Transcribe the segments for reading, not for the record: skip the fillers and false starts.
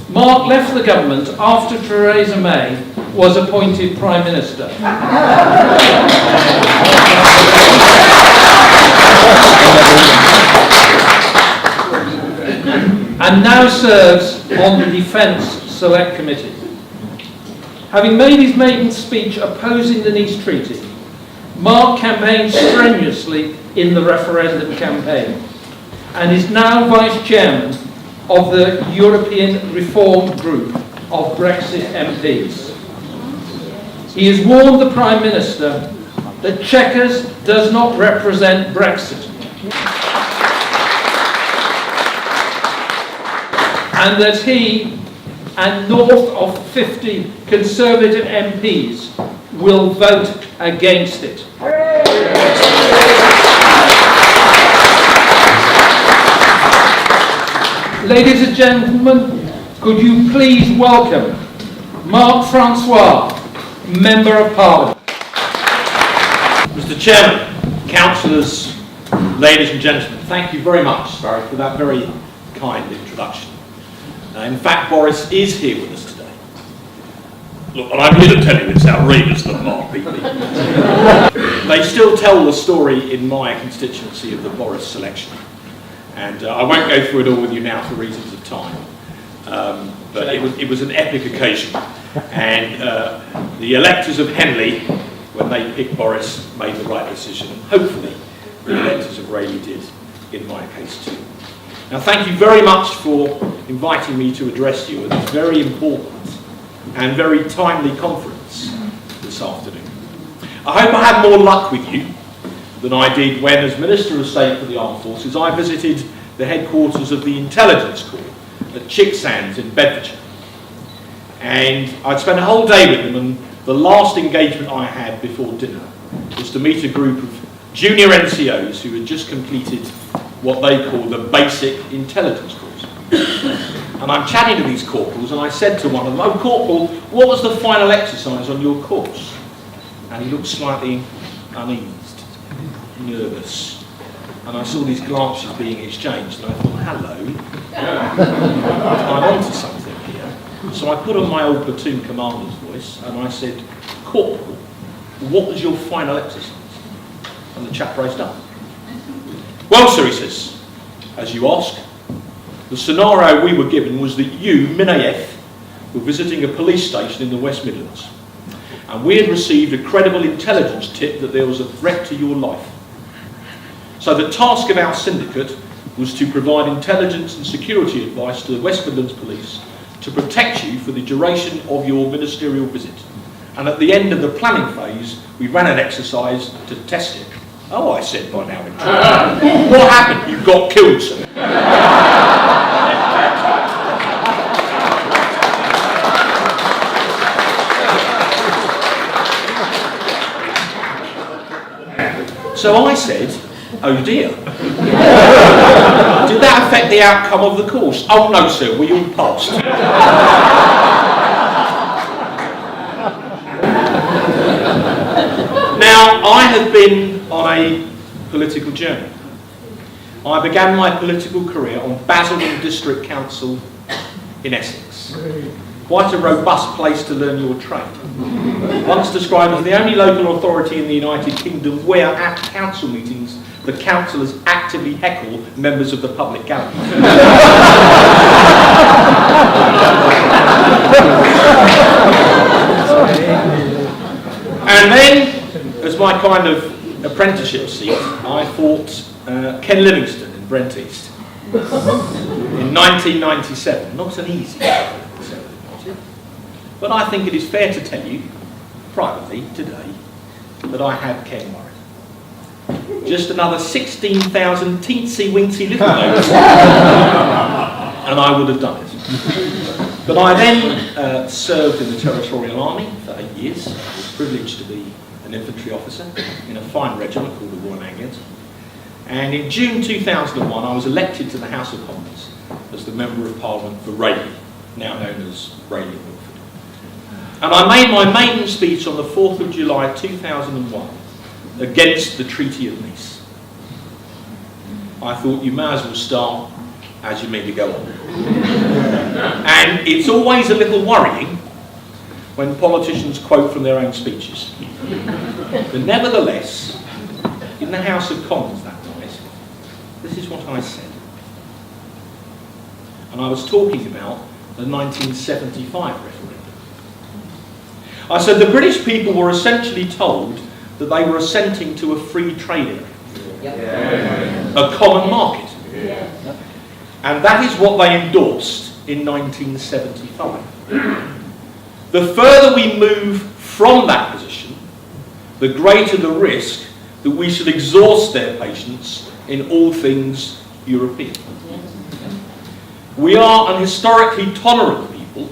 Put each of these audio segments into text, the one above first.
Mark left the government after Theresa May was appointed Prime Minister. And now serves on the Defence Select Committee. Having made his maiden speech opposing the Nice Treaty, Mark campaigned strenuously in the referendum campaign and is now Vice Chairman of the European Reform Group of Brexit MPs. He has warned the Prime Minister that Chequers does not represent Brexit and that he and north of 50 Conservative MPs will vote against it. Ladies and gentlemen, could you please welcome Mark Francois, Member of Parliament. Mr. Chairman, councillors, ladies and gentlemen, thank you very much, Sparrow, for that very kind introduction. In fact, Boris is here with us today. Look, and I'm here to tell you it's outrageous that Mark beat me. They still tell the story in my constituency of the Boris selection. And I won't go through it all with you now for reasons of time. But it was an epic occasion. And the electors of Henley, when they picked Boris, made the right decision. And hopefully, the electors of Rayleigh did in my case too. Now, thank you very much for inviting me to address you at this very important and very timely conference this afternoon. I hope I had more luck with you than I did when, as Minister of State for the Armed Forces, I visited the headquarters of the Intelligence Corps at Chequers in Bedfordshire. And I'd spent a whole day with them, and the last engagement I had before dinner was to meet a group of junior NCOs who had just completed what they call the basic intelligence course. And I'm chatting to these corporals, and I said to one of them, "Oh, Corporal, what was the final exercise on your course?" And he looked slightly uneased, nervous. And I saw these glances being exchanged, and I thought, hello, I'm onto something here. So I put on my old platoon commander's voice, and I said, "Corporal, what was your final exercise?" And the chap raced up. "Well, sir," he says, "as you ask, the scenario we were given was that you, Minayev, were visiting a police station in the West Midlands, and we had received a credible intelligence tip that there was a threat to your life. So the task of our syndicate was to provide intelligence and security advice to the West Midlands Police to protect you for the duration of your ministerial visit. And at the end of the planning phase, we ran an exercise to test it." "Oh," I said by now in trouble. "What happened? You got killed, sir." So I said, "Oh dear." "Did that affect the outcome of the course?" "Oh no, sir, we all passed." Now, I have been on a political journey. I began my political career on Basildon District Council in Essex. Quite a robust place to learn your trade. Once described as the only local authority in the United Kingdom where at council meetings the councillors actively heckle members of the public gallery. And then, as my kind of apprenticeship seat, I fought Ken Livingstone in Brent East in 1997. Not an easy but I think it is fair to tell you, privately, today, that I had Ken worried. Just another 16,000 teensy-weensy little notes, and I would have done it. But I then served in the Territorial Army for 8 years. I was privileged to be an infantry officer in a fine regiment called the Royal Anglians. And in June 2001, I was elected to the House of Commons as the Member of Parliament for Rayleigh, now known as Rayleigh Milford. And I made my maiden speech on the 4th of July 2001 against the Treaty of Nice. I thought you may as well start as you mean to go on. And And it's always a little worrying when politicians quote from their own speeches. But nevertheless, in the House of Commons that night, this is what I said. And I was talking about the 1975 referendum. I said the British people were essentially told that they were assenting to a free trade area, a common market. And that is what they endorsed in 1975. The further we move from that position, the greater the risk that we should exhaust their patience in all things European. We are an historically tolerant people,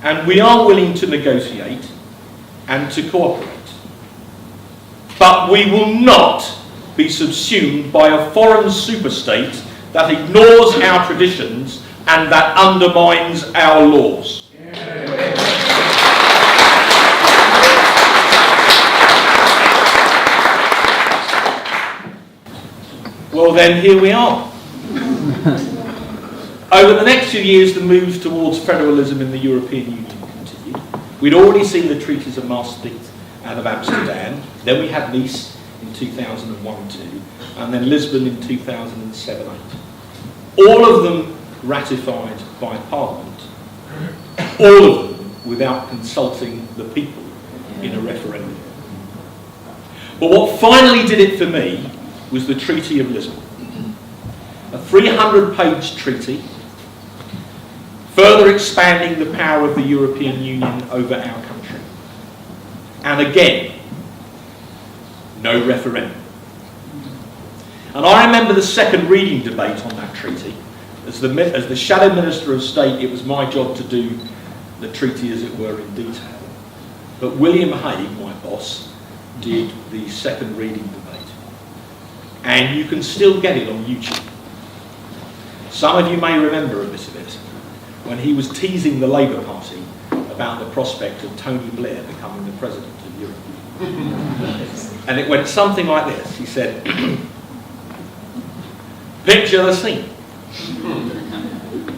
and we are willing to negotiate and to cooperate. But we will not be subsumed by a foreign superstate that ignores our traditions and that undermines our laws. Well then, here we are. Over the next few years, the moves towards federalism in the European Union continued. We'd already seen the treaties of Maastricht and of Amsterdam. Then we had Nice in 2001-2, and then Lisbon in 2007-8. All of them ratified by Parliament, all of them without consulting the people in a referendum. But what finally did it for me was the Treaty of Lisbon, a 300-page treaty, further expanding the power of the European Union over our country. And again, no referendum. And I remember the second reading debate on that treaty. As the Shadow Minister of State, it was my job to do the treaty, as it were, in detail. But William Hague, my boss, did the second reading debate. And you can still get it on YouTube. Some of you may remember a bit of it, when he was teasing the Labour Party about the prospect of Tony Blair becoming the President of Europe. And it went something like this. He said, picture the scene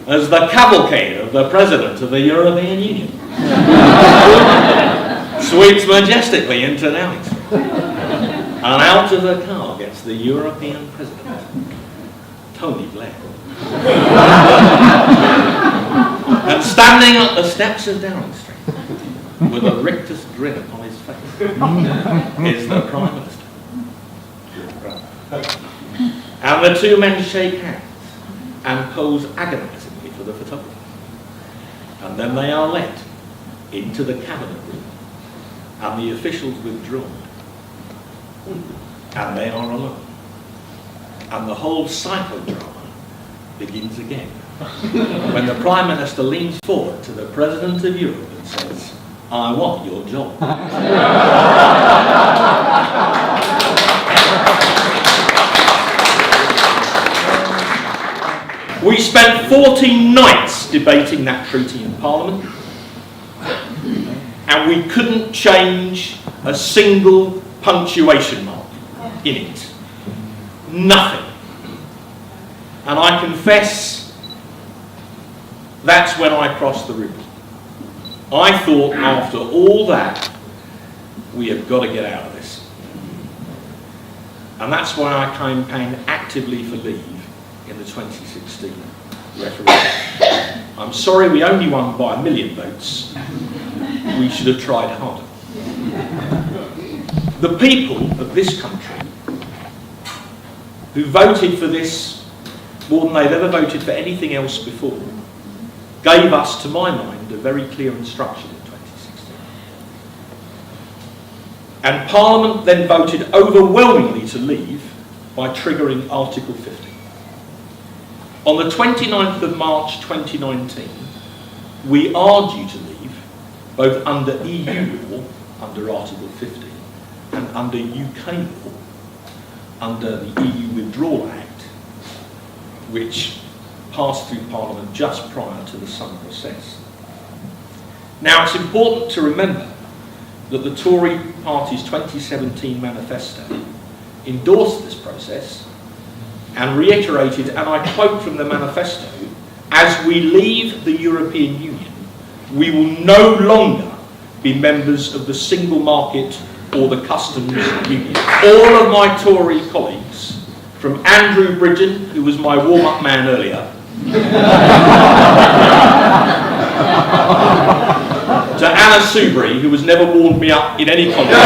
as the cavalcade of the President of the European Union sweeps majestically into Downing Street. And out of the car gets the European President, Tony Blair. And standing at the steps of Downing Street, with a rictus grin upon his face, is the Prime Minister. And the two men shake hands and pose agonisingly for the photographer. And then they are led into the cabinet room, and the officials withdrawn. And they are alone. And the whole psychodrama begins again. When the Prime Minister leans forward to the President of Europe and says, I want your job. We spent 14 nights debating that treaty in Parliament, and we couldn't change a single punctuation mark in it. Nothing. And I confess, that's when I crossed the river. I thought, after all that, we have got to get out of this. And that's why I campaigned actively for leave in the 2016 referendum. I'm sorry we only won by 1 million votes. We should have tried harder. The people of this country who voted for this more than they've ever voted for anything else before gave us, to my mind, a very clear instruction in 2016. And Parliament then voted overwhelmingly to leave by triggering Article 50. On the 29th of March 2019, we are due to leave, both under EU law, under Article 50, and under UK law, under the EU Withdrawal Act, which passed through Parliament just prior to the summer recess. Now, it's important to remember that the Tory party's 2017 manifesto endorsed this process and reiterated, and I quote from the manifesto, as we leave the European Union, we will no longer be members of the single market or the customs union. All of my Tory colleagues, from Andrew Bridgen, who was my warm-up man earlier, to Anna Soubry, who has never warmed me up in any context,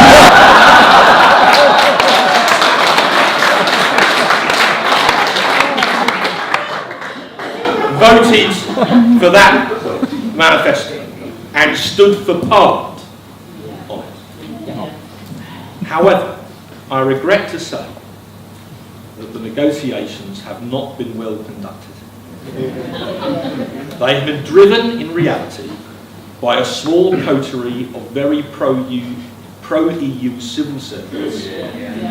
voted for that manifesto and stood for Parliament on it. However, I regret to say that the negotiations have not been well conducted. They have been driven in reality by a small coterie of very pro-EU civil servants,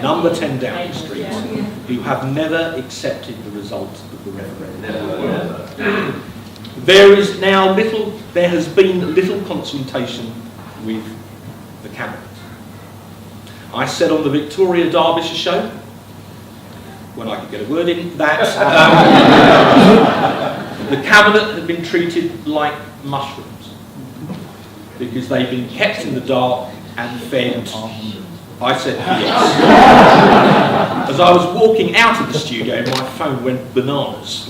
number 10 Downing Street, who have never accepted the result of the referendum. There has been little consultation with the Cabinet. I said on the Victoria Derbyshire show, when I could get a word in, that the Cabinet had been treated like mushrooms because they've been kept in the dark and fed. I said yes. As I was walking out of the studio, my phone went bananas.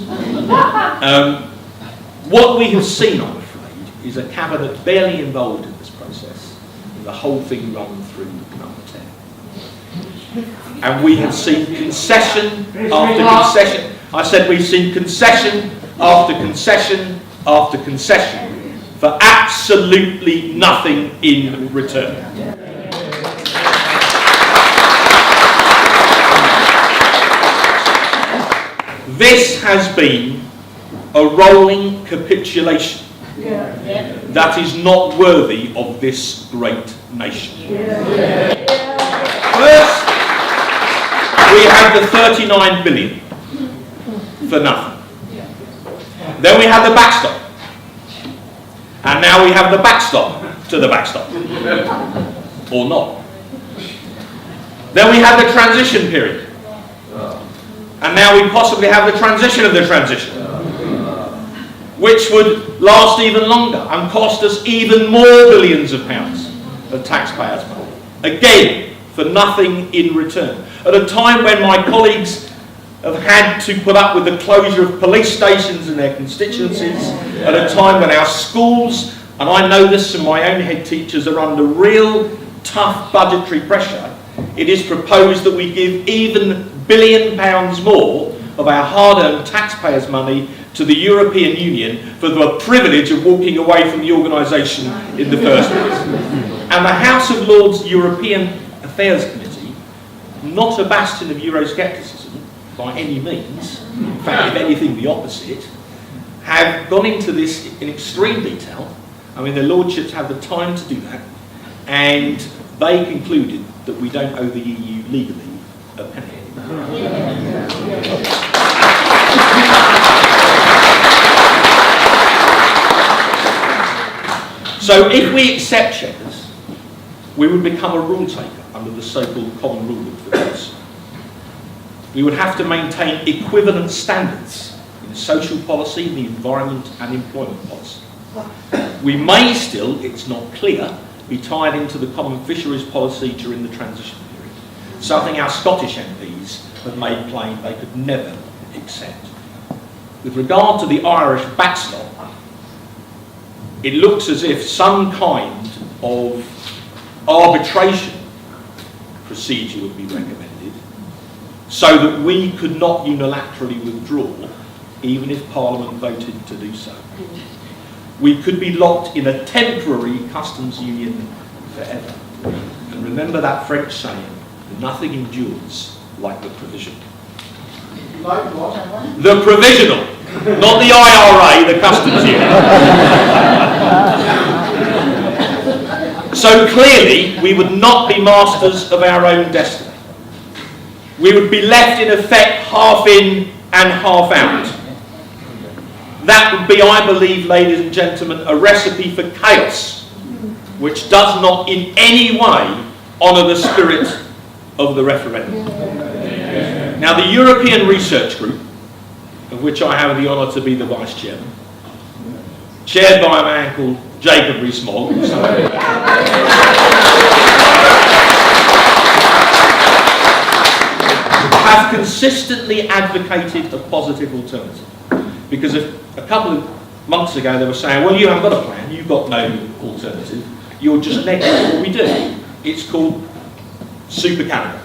What we have seen, I'm afraid, is a Cabinet barely involved in this process, and the whole thing run through number 10. And we have seen concession after concession. I said we've seen concession after concession after concession for absolutely nothing in return. This has been a rolling capitulation that is not worthy of this great nation. First, we had the 39 billion for nothing. Then we had the backstop. And now we have the backstop to the backstop. Or not. Then we had the transition period. And now we possibly have the transition of the transition, which would last even longer and cost us even more billions of pounds of taxpayers' money. Again, for nothing in return. At a time when my colleagues have had to put up with the closure of police stations in their constituencies, at a time when our schools, and I know this from my own head teachers, are under real tough budgetary pressure, it is proposed that we give even £1 billion more of our hard-earned taxpayers' money to the European Union for the privilege of walking away from the organisation in the first place. And the House of Lords European Affairs Committee, not a bastion of Euroscepticism by any means, in fact, if anything, the opposite, have gone into this in extreme detail. I mean, their lordships have the time to do that, and they concluded that we don't owe the EU legally a penny. So if we accept Chequers, we would become a rule taker under the so-called common rule of finance. We would have to maintain equivalent standards in social policy, the environment and employment policy. We may still, it's not clear, be tied into the common fisheries policy during the transition period, something our Scottish MPs have made plain they could never accept. With regard to the Irish backstop, it looks as if some kind of arbitration procedure would be recommended so that we could not unilaterally withdraw even if Parliament voted to do so. We could be locked in a temporary customs union forever. And remember that French saying, nothing endures like the provisional. Like what? The provisional, not the IRA, the customs union. So clearly, we would not be masters of our own destiny. We would be left in effect half in and half out. That would be, I believe, ladies and gentlemen, a recipe for chaos, which does not in any way honour the spirit of the referendum. Now, the European Research Group of which I have the honour to be the Vice Chairman, chaired by a man called Jacob Rees-Mogg, have consistently advocated a positive alternative. Because a couple of months ago they were saying, well, you haven't got a plan, you've got no alternative, you're just negative what we do. It's called Super Canada.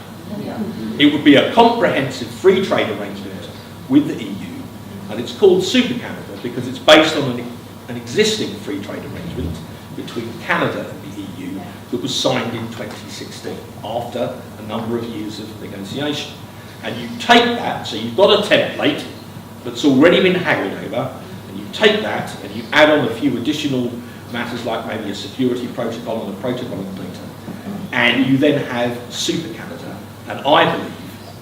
It would be a comprehensive free trade arrangement with the EU, and it's called Super Canada because it's based on an existing free trade arrangement between Canada and the EU that was signed in 2016 after a number of years of negotiation. And you take that, so you've got a template that's already been haggled over, and you take that and you add on a few additional matters like maybe a security protocol and a protocol completer, and you then have Super Canada, and I believe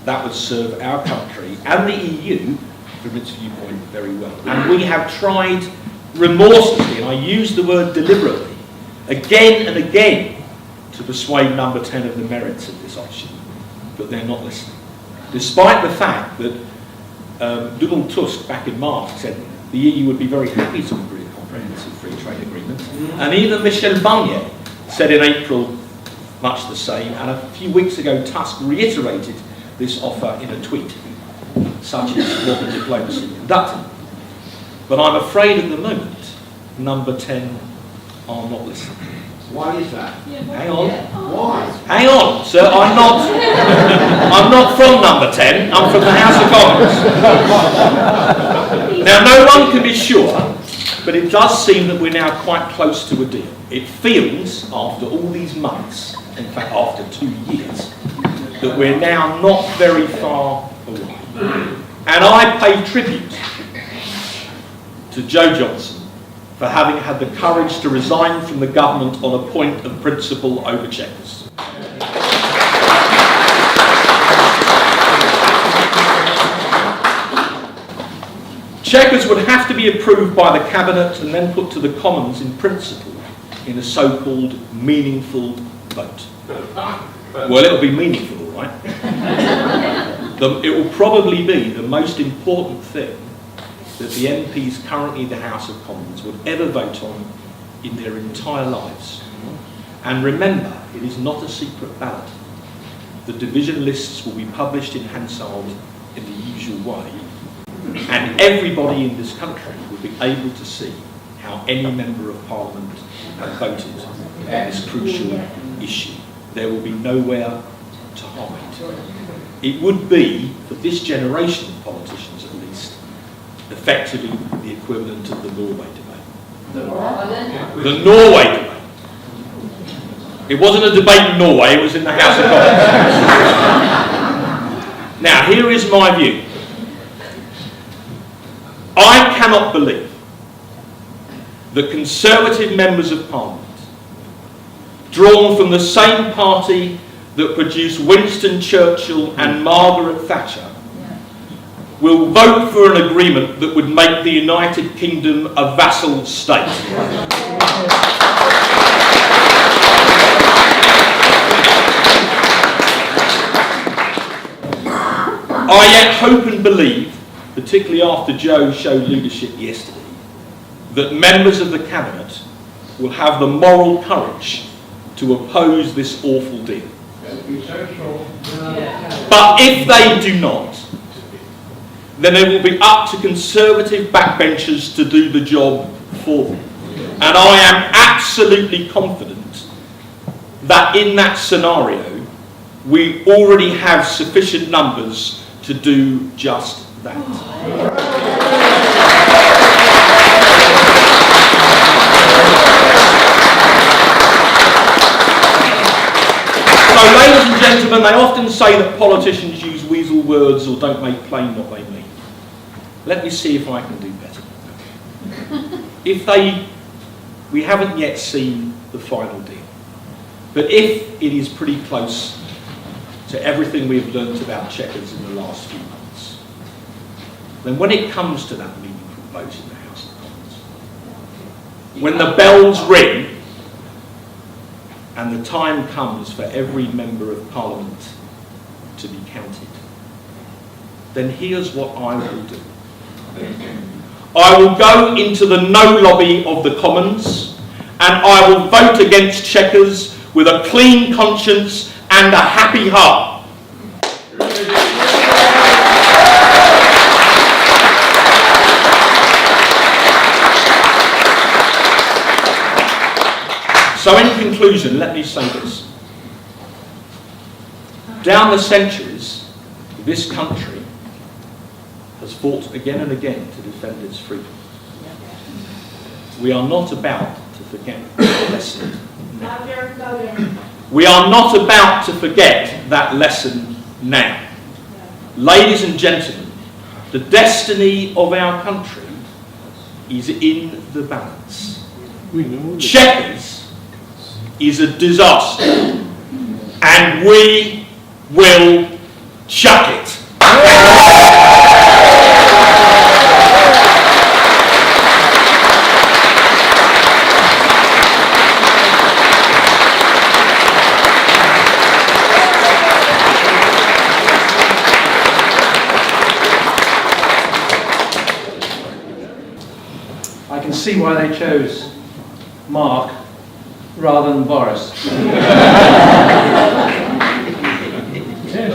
that would serve our country and the EU, from its viewpoint, very well. And we have tried remorselessly, and I use the word deliberately, again and again, to persuade Number 10 of the merits of this option, but they're not listening. Despite the fact that Donald Tusk back in March said the EU would be very happy to agree a comprehensive free trade agreement, and even Michel Barnier said in April much the same, and a few weeks ago Tusk reiterated this offer in a tweet. Such is modern diplomacy conducted. But I'm afraid at the moment, Number 10 are not listening. Why is that? Hang on. Why? Hang on, sir, I'm not from Number 10, I'm from the House of Commons. Now, no one can be sure, but it does seem that we're now quite close to a deal. It feels, after all these months, in fact after 2 years, that we're now not very far away. And I pay tribute to Joe Johnson for having had the courage to resign from the government on a point of principle over Chequers. Chequers would have to be approved by the Cabinet and then put to the Commons in principle in a so-called meaningful vote. Well, it'll be meaningful, all right. It will probably be the most important thing that the MPs currently in the House of Commons would ever vote on in their entire lives. And remember, it is not a secret ballot. The division lists will be published in Hansard in the usual way, and everybody in this country will be able to see how any member of Parliament have voted on this crucial issue. There will be nowhere to hide. It would be, for this generation of politicians at least, effectively the equivalent of the Norway debate. The Norway debate. It wasn't a debate in Norway, it was in the House of Commons. Now, here is my view. I cannot believe that Conservative members of Parliament, drawn from the same party that produced Winston Churchill and Margaret Thatcher, will vote for an agreement that would make the United Kingdom a vassal state. I yet hope and believe, particularly after Joe showed leadership yesterday, that members of the Cabinet will have the moral courage to oppose this awful deal. But if they do not, then it will be up to Conservative backbenchers to do the job for them. And I am absolutely confident that in that scenario, we already have sufficient numbers to do just that. So, ladies and gentlemen, they often say that politicians use weasel words or don't make plain what they mean. Let me see if I can do better. We haven't yet seen the final deal, but if it is pretty close to everything we've learnt about Chequers in the last few months, then when it comes to that meaningful vote in the House of Commons, when the bells ring and the time comes for every member of Parliament to be counted, then here's what I will do. I will go into the no lobby of the Commons, and I will vote against Chequers with a clean conscience and a happy heart. So in conclusion, let me say this. Down the centuries, this country has fought again and again to defend its freedom. We are not about to forget that lesson now. We are not about to forget that lesson now. Ladies and gentlemen, the destiny of our country is in the balance. Chequers is a disaster, and we will chuck it. I can see why they chose Mark rather than Boris.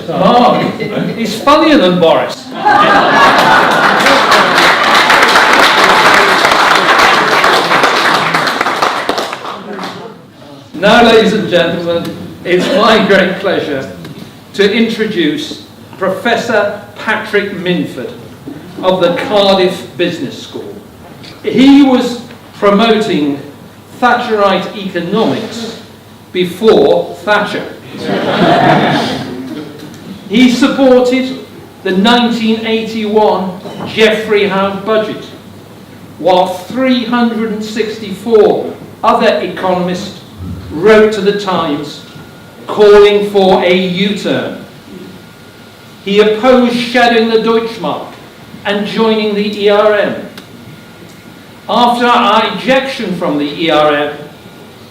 Mark is funnier than Boris. Now, ladies and gentlemen, it's my great pleasure to introduce Professor Patrick Minford of the Cardiff Business School. He was promoting Thatcherite economics before Thatcher. He supported the 1981 Jeffrey Howe budget, while 364 other economists wrote to the Times calling for a U-turn. He opposed shadowing the Deutschmark and joining the ERM. After our ejection from the ERM,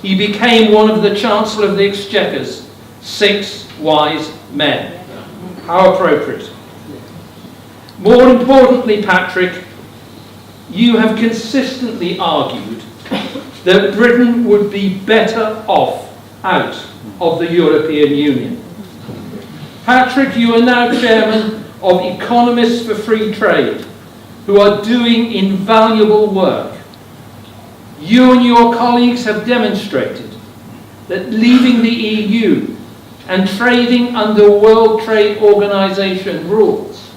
he became one of the Chancellor of the Exchequer's 6 wise men. How appropriate. More importantly, Patrick, you have consistently argued that Britain would be better off out of the European Union. Patrick, you are now chairman of Economists for Free Trade, who are doing invaluable work. You and your colleagues have demonstrated that leaving the EU and trading under World Trade Organization rules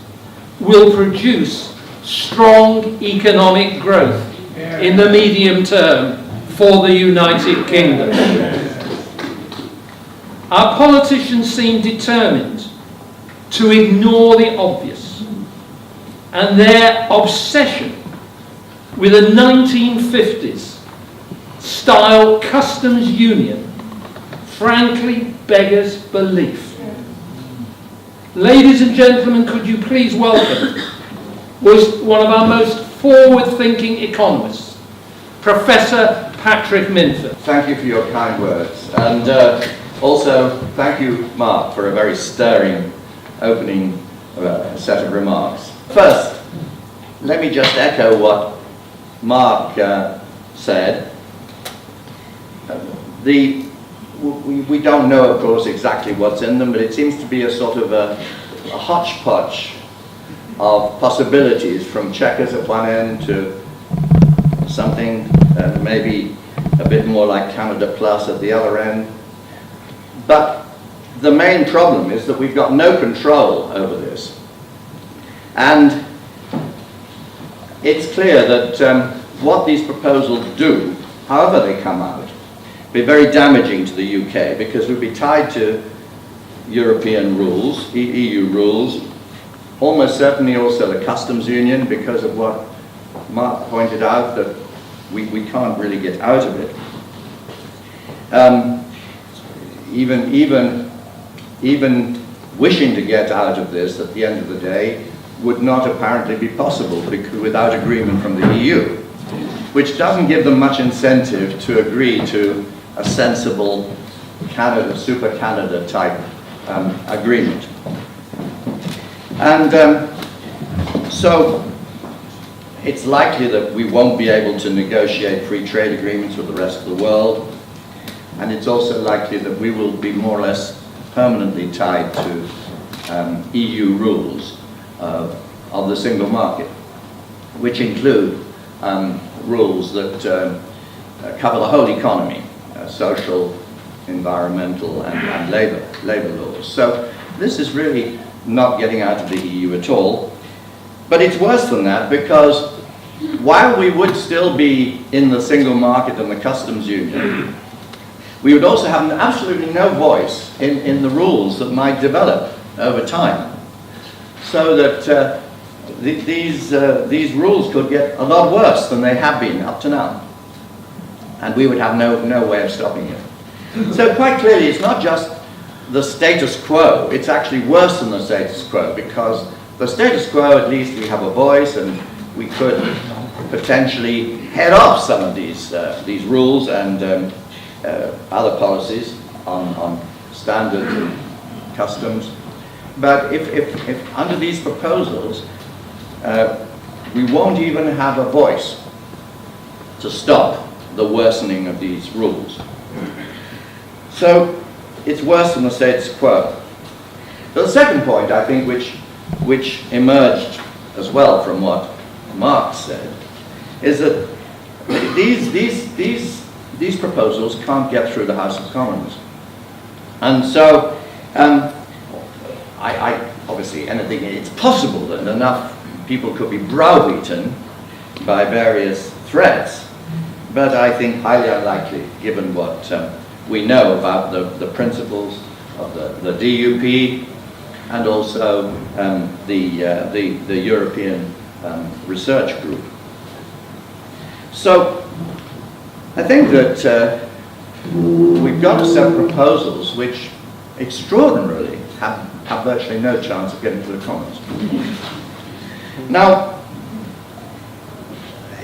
will produce strong economic growth in the medium term for the United Kingdom. Our politicians seem determined to ignore the obvious, and their obsession with a 1950s style customs union frankly beggars belief. Ladies and gentlemen, could you please welcome one of our most forward-thinking economists, Professor Patrick Minford. Thank you for your kind words, and also thank you, Mark, for a very stirring opening set of remarks. First, let me just echo what Mark said. We don't know, of course, exactly what's in them, but it seems to be a sort of a hodgepodge of possibilities, from Chequers at one end to something maybe a bit more like Canada Plus at the other end. But the main problem is that we've got no control over this. And it's clear that what these proposals do, however they come out, be very damaging to the UK, because we'll be tied to European rules, EU rules, almost certainly also the customs union, because of what Mark pointed out, that we can't really get out of it. Even wishing to get out of this at the end of the day would not apparently be possible without agreement from the EU, which doesn't give them much incentive to agree to a sensible Canada, Super Canada type agreement. And so it's likely that we won't be able to negotiate free trade agreements with the rest of the world, and it's also likely that we will be more or less permanently tied to EU rules of the single market, which include rules that cover the whole economy, social, environmental, and labor laws. So this is really not getting out of the EU at all. But it's worse than that, because while we would still be in the single market and the customs union, we would also have absolutely no voice in the rules that might develop over time. So that these rules could get a lot worse than they have been up to now. And we would have no way of stopping it. So quite clearly, it's not just the status quo, it's actually worse than the status quo, because the status quo, at least we have a voice, and we could potentially head off some of these rules and other policies on standards and customs. But if under these proposals, we won't even have a voice to stop the worsening of these rules. So it's worse than the status quo. But the second point, I think, which emerged as well from what Marx said, is that these proposals can't get through the House of Commons. And so, obviously, it's possible that enough people could be browbeaten by various threats, but I think highly unlikely, given what we know about the principles of the DUP and also the European Research Group. So I think that we've got a set of proposals which extraordinarily have virtually no chance of getting to the Commons. Now,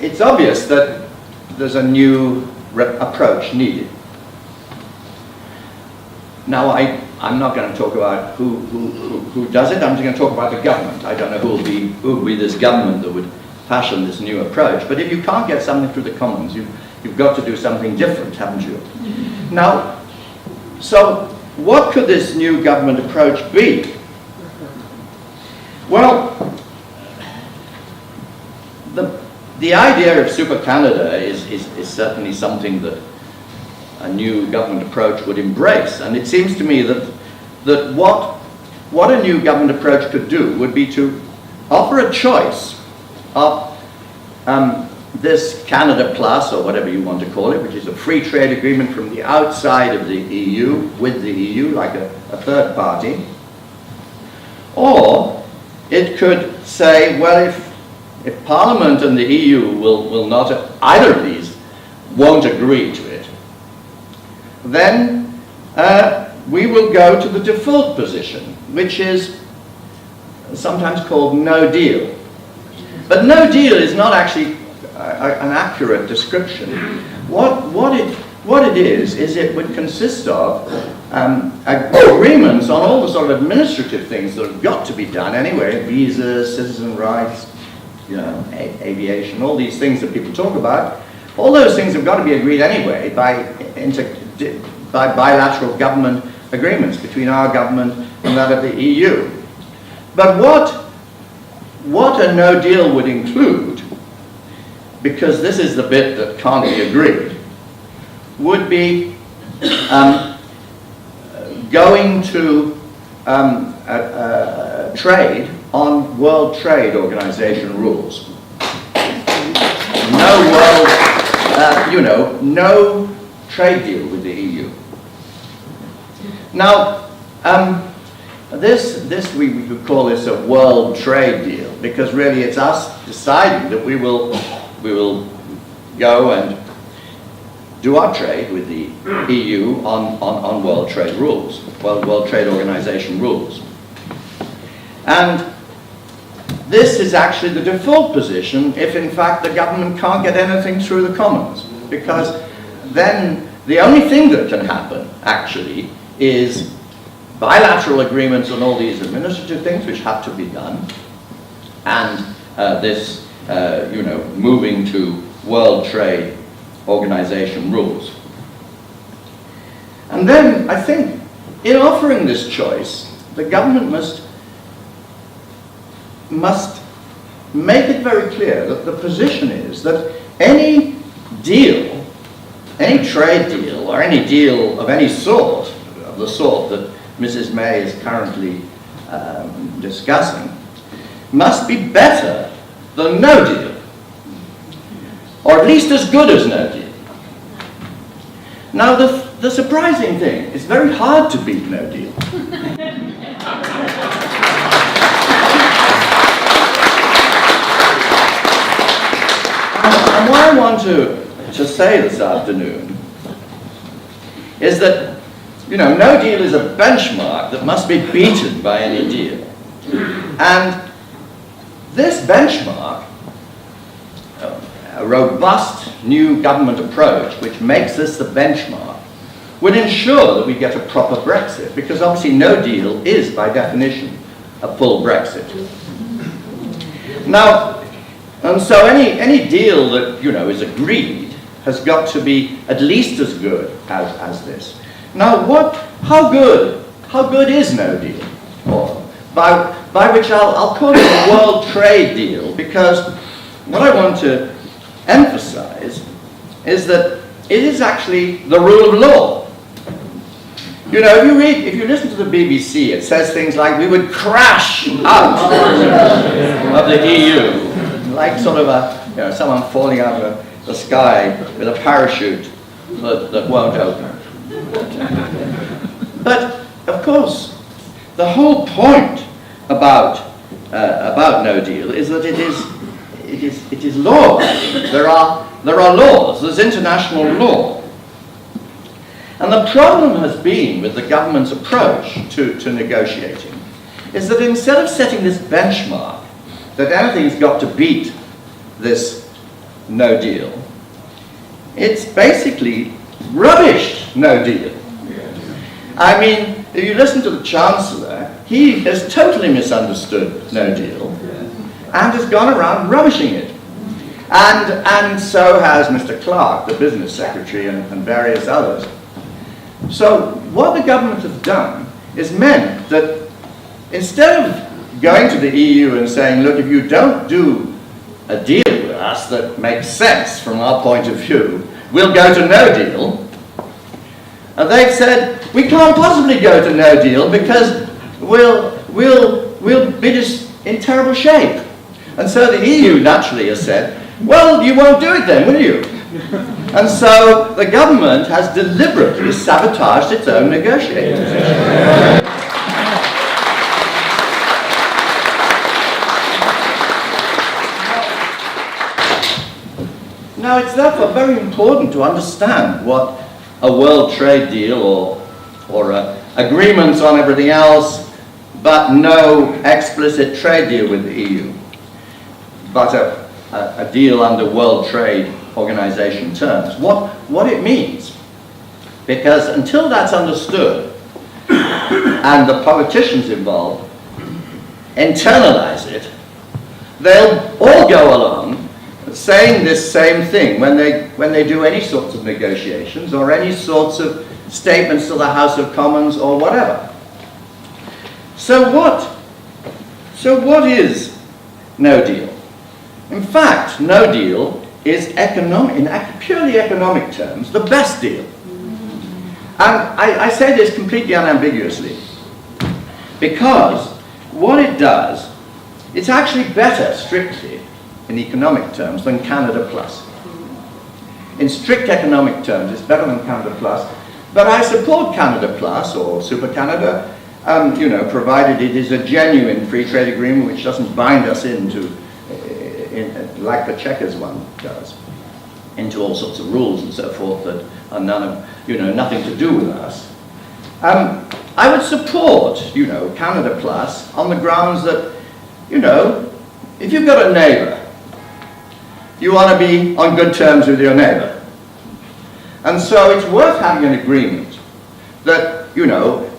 it's obvious that there's a new approach needed. Now, I'm not going to talk about who does it. I'm just going to talk about the government. I don't know who will be this government that would fashion this new approach. But if you can't get something through the Commons, you've got to do something different, haven't you? Now, so what could this new government approach be? Well, the idea of Super Canada is certainly something that a new government approach would embrace. And it seems to me that what a new government approach could do would be to offer a choice of this Canada Plus, or whatever you want to call it, which is a free trade agreement from the outside of the EU, with the EU, like a third party. Or it could say, well, if Parliament and the EU will not, either of these won't agree to it, then we will go to the default position, which is sometimes called no deal. But no deal is not actually an accurate description. What it is it would consist of agreements on all the sort of administrative things that have got to be done anyway, visas, citizen rights, aviation, all these things that people talk about. All those things have got to be agreed anyway by bilateral government agreements between our government and that of the EU. But what a no deal would include, because this is the bit that can't be agreed, would be going to trade on World Trade Organization rules. No world, no trade deal with the EU. Now, this we could call this a world trade deal, because really it's us deciding that we will go and do our trade with the EU on world trade rules, World Trade Organization rules. And this is actually the default position if in fact the government can't get anything through the Commons, because then the only thing that can happen actually is bilateral agreements on all these administrative things which have to be done, and this moving to World Trade Organization rules. And then I think in offering this choice, the government must make it very clear that the position is that any deal, any trade deal, or any deal of any sort, of the sort that Mrs. May is currently discussing, must be better than no deal, or at least as good as no deal. Now, the surprising thing, it's very hard to beat no deal. And what I want to say this afternoon is that, no deal is a benchmark that must be beaten by any deal. And this benchmark, a robust new government approach which makes this the benchmark, would ensure that we get a proper Brexit, because obviously no deal is by definition a full Brexit. Now, and so any deal that is agreed has got to be at least as good as this. Now, how good is no deal? Or by which I'll call it a world trade deal, because what I want to emphasize is that it is actually the rule of law. If you listen to the BBC, it says things like, we would crash out of the EU, like sort of someone falling out of the sky with a parachute that won't open. But of course, the whole point about no deal is that it is law. There are laws. There's international law. And the problem has been with the government's approach to negotiating is that instead of setting this benchmark that anything's got to beat this no deal, it's basically rubbished no deal. I mean, if you listen to the Chancellor, he has totally misunderstood no deal and has gone around rubbishing it. And so has Mr. Clark, the business secretary, and various others. So what the government has done is meant that instead of going to the EU and saying, look, if you don't do a deal with us that makes sense from our point of view, we'll go to no deal. And they've said, we can't possibly go to no deal because we'll be just in terrible shape. And so the EU naturally has said, well, you won't do it then, will you? And so the government has deliberately sabotaged its own negotiating position. Now, it's therefore very important to understand what a world trade deal or agreements on everything else, but no explicit trade deal with the EU, but a deal under World Trade Organization terms, what it means. Because until that's understood, and the politicians involved internalize it, they'll all go along saying this same thing when they do any sorts of negotiations or any sorts of statements to the House of Commons or whatever. So what is no deal? In fact, no deal is in purely economic terms the best deal. And I say this completely unambiguously because what it does, it's actually better strictly in economic terms than Canada Plus. In strict economic terms, it's better than Canada Plus, but I support Canada Plus or Super Canada, provided it is a genuine free trade agreement which doesn't bind us into, like the Chequers one does, into all sorts of rules and so forth that are nothing to do with us. I would support, Canada Plus on the grounds that, if you've got a neighbour, you want to be on good terms with your neighbour. And so it's worth having an agreement that,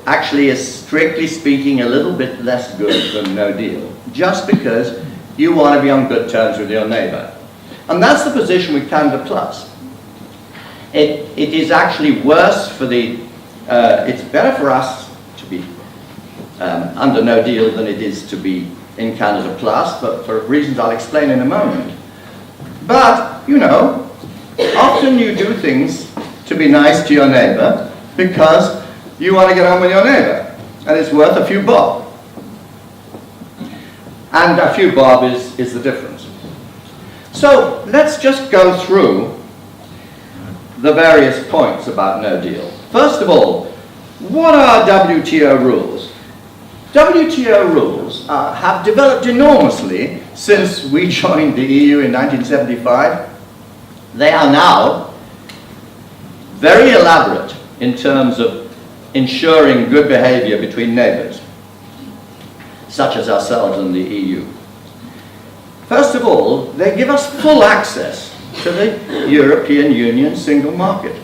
actually is strictly speaking a little bit less good than no deal, just because you want to be on good terms with your neighbour. And that's the position with Canada Plus. It is actually worse for the, it's better for us to be under no deal than it is to be in Canada Plus, but for reasons I'll explain in a moment. But, you know, often you do things to be nice to your neighbour because you want to get on with your neighbour, and it's worth a few bob. And a few bob is the difference. So let's just go through the various points about no deal. First of all, what are WTO rules? WTO rules have developed enormously since we joined the EU in 1975. They are now very elaborate in terms of ensuring good behavior between neighbors, such as ourselves and the EU. First of all, they give us full access to the European Union single market.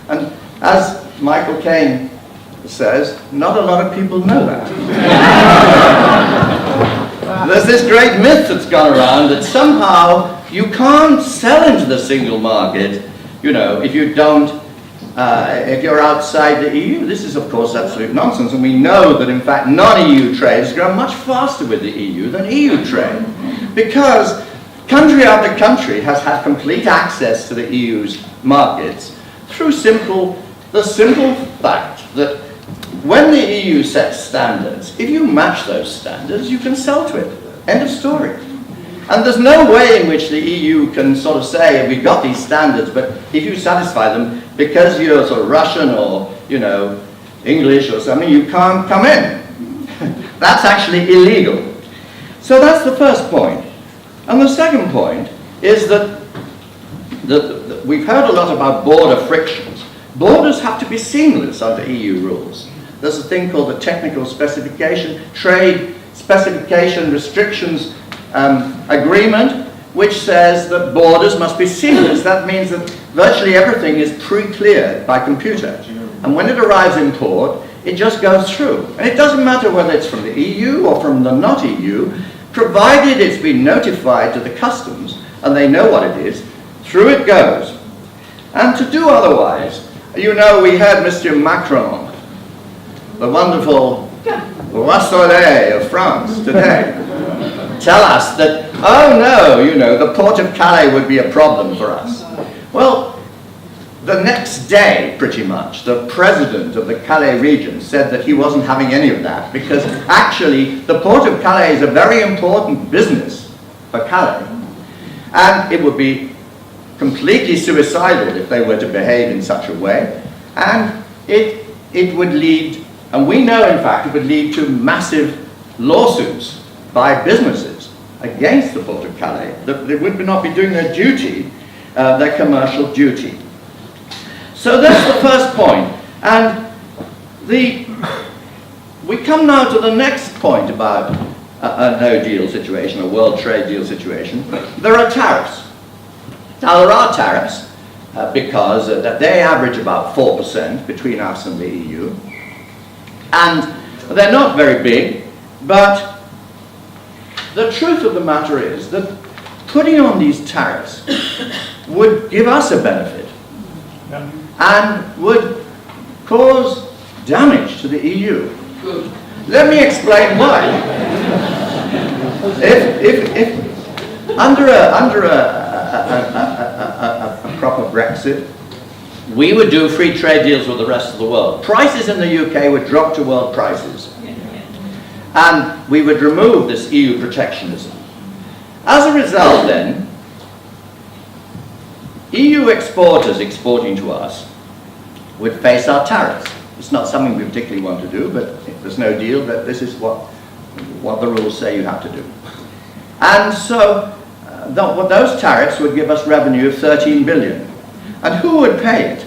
And as Michael Caine says, not a lot of people know that. There's this great myth that's gone around that somehow you can't sell into the single market, you know, if you don't, if you're outside the EU. This is, of course, absolute nonsense, and we know that, in fact, non-EU trade has grown much faster with the EU than EU trade, because country after country has had complete access to the EU's markets through the simple fact that when the EU sets standards, if you match those standards, you can sell to it. End of story. And there's no way in which the EU can sort of say, we've got these standards, but if you satisfy them, because you're sort of Russian or, you know, English or something, you can't come in. That's actually illegal. So that's the first point. And the second point is that we've heard a lot about border frictions. Borders have to be seamless under EU rules. There's a thing called the Technical Specification, Trade Specification Restrictions Agreement, which says that borders must be seamless. That means that virtually everything is pre-cleared by computer. And when it arrives in port, it just goes through. And it doesn't matter whether it's from the EU or from the not EU, provided it's been notified to the customs and they know what it is, through it goes. And to do otherwise, you know, we heard Mr. Macron, the wonderful roi soleil of France today, tell us that, oh no, you know, the port of Calais would be a problem for us. Well, the next day, pretty much, the president of the Calais region said that he wasn't having any of that, because actually the port of Calais is a very important business for Calais, and it would be completely suicidal if they were to behave in such a way, and it would lead, and we know in fact it would lead to massive lawsuits by businesses against the port of Calais, that they would not be doing their duty, their commercial duty. So that's the first point. And we come now to the next point about a no-deal situation, a world trade deal situation. There are tariffs. Now there are tariffs because they average about 4% between us and the EU. And they're not very big, but the truth of the matter is that putting on these tariffs would give us a benefit and would cause damage to the EU. Good. Let me explain why. If under a proper Brexit, we would do free trade deals with the rest of the world. Prices in the UK would drop to world prices. And we would remove this EU protectionism. As a result then, EU exporters exporting to us would face our tariffs. It's not something we particularly want to do, but if there's no deal, that this is what the rules say you have to do. And so those tariffs would give us revenue of 13 billion. And who would pay it?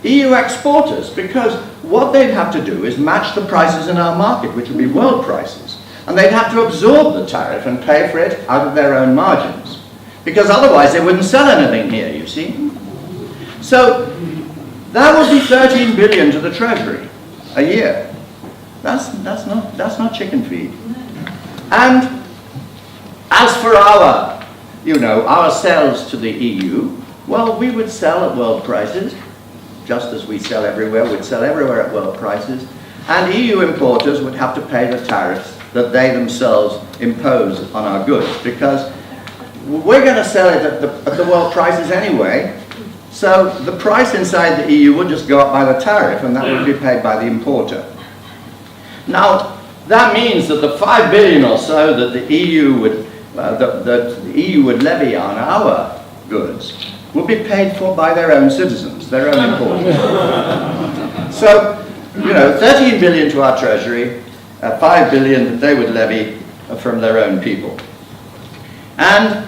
EU exporters, because what they'd have to do is match the prices in our market, which would be world prices. And they'd have to absorb the tariff and pay for it out of their own margins. Because otherwise they wouldn't sell anything here, you see. So that would be 13 billion to the Treasury a year. That's not chicken feed. And As for our, our sales to the EU, well, we would sell at world prices, just as we sell everywhere. We'd sell everywhere at world prices. And EU importers would have to pay the tariffs that they themselves impose on our goods, because we're going to sell it at the world prices anyway. So the price inside the EU would just go up by the tariff, and that would be paid by the importer. Now, that means that the 5 billion or so that the EU would levy on our goods would be paid for by their own citizens, their own importers. So, 13 billion to our treasury, 5 billion that they would levy from their own people. And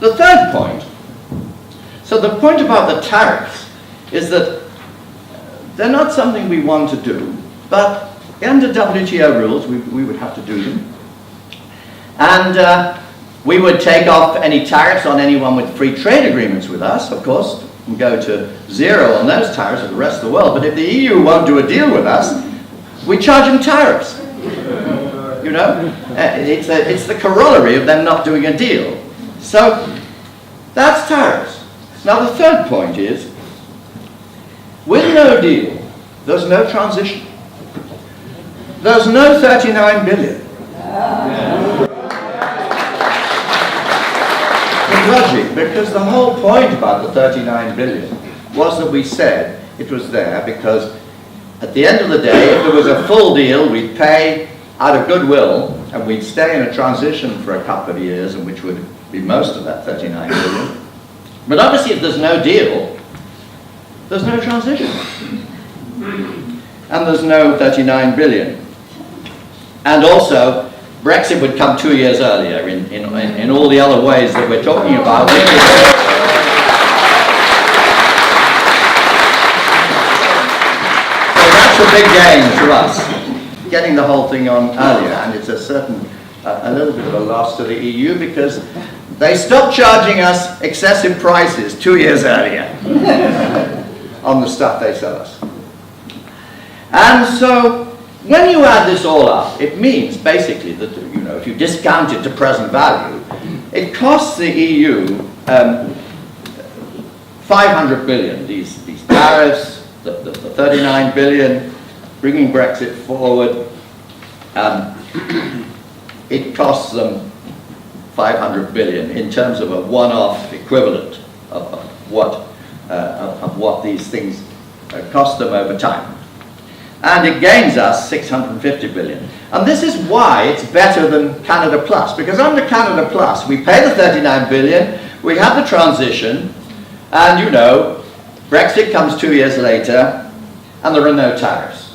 the third point, so the point about the tariffs is that they're not something we want to do, but under WTO rules we would have to do them. And we would take off any tariffs on anyone with free trade agreements with us, of course, and go to zero on those tariffs with the rest of the world. But if the EU won't do a deal with us, we charge them tariffs. It's the corollary of them not doing a deal. So that's tariffs. Now the third point is, with no deal, there's no transition. There's no 39 billion. Begrudging, because the whole point about the 39 billion was that we said it was there because at the end of the day, if there was a full deal, we'd pay out of goodwill and we'd stay in a transition for a couple of years, and which would be most of that 39 billion. But obviously if there's no deal, there's no transition. And there's no 39 billion. And also, Brexit would come 2 years earlier in all the other ways that we're talking about. So that's a big gain to us, getting the whole thing on earlier, and it's a little bit of a loss to the EU because they stopped charging us excessive prices 2 years earlier on the stuff they sell us. And so, when you add this all up, it means basically that, if you discount it to present value, it costs the EU 500 billion, these tariffs, the 39 billion, bringing Brexit forward, it costs them 500 billion in terms of a one-off equivalent of what these things cost them over time. And it gains us 650 billion. And this is why it's better than Canada Plus, because under Canada Plus we pay the 39 billion, we have the transition, and Brexit comes 2 years later, and there are no tariffs.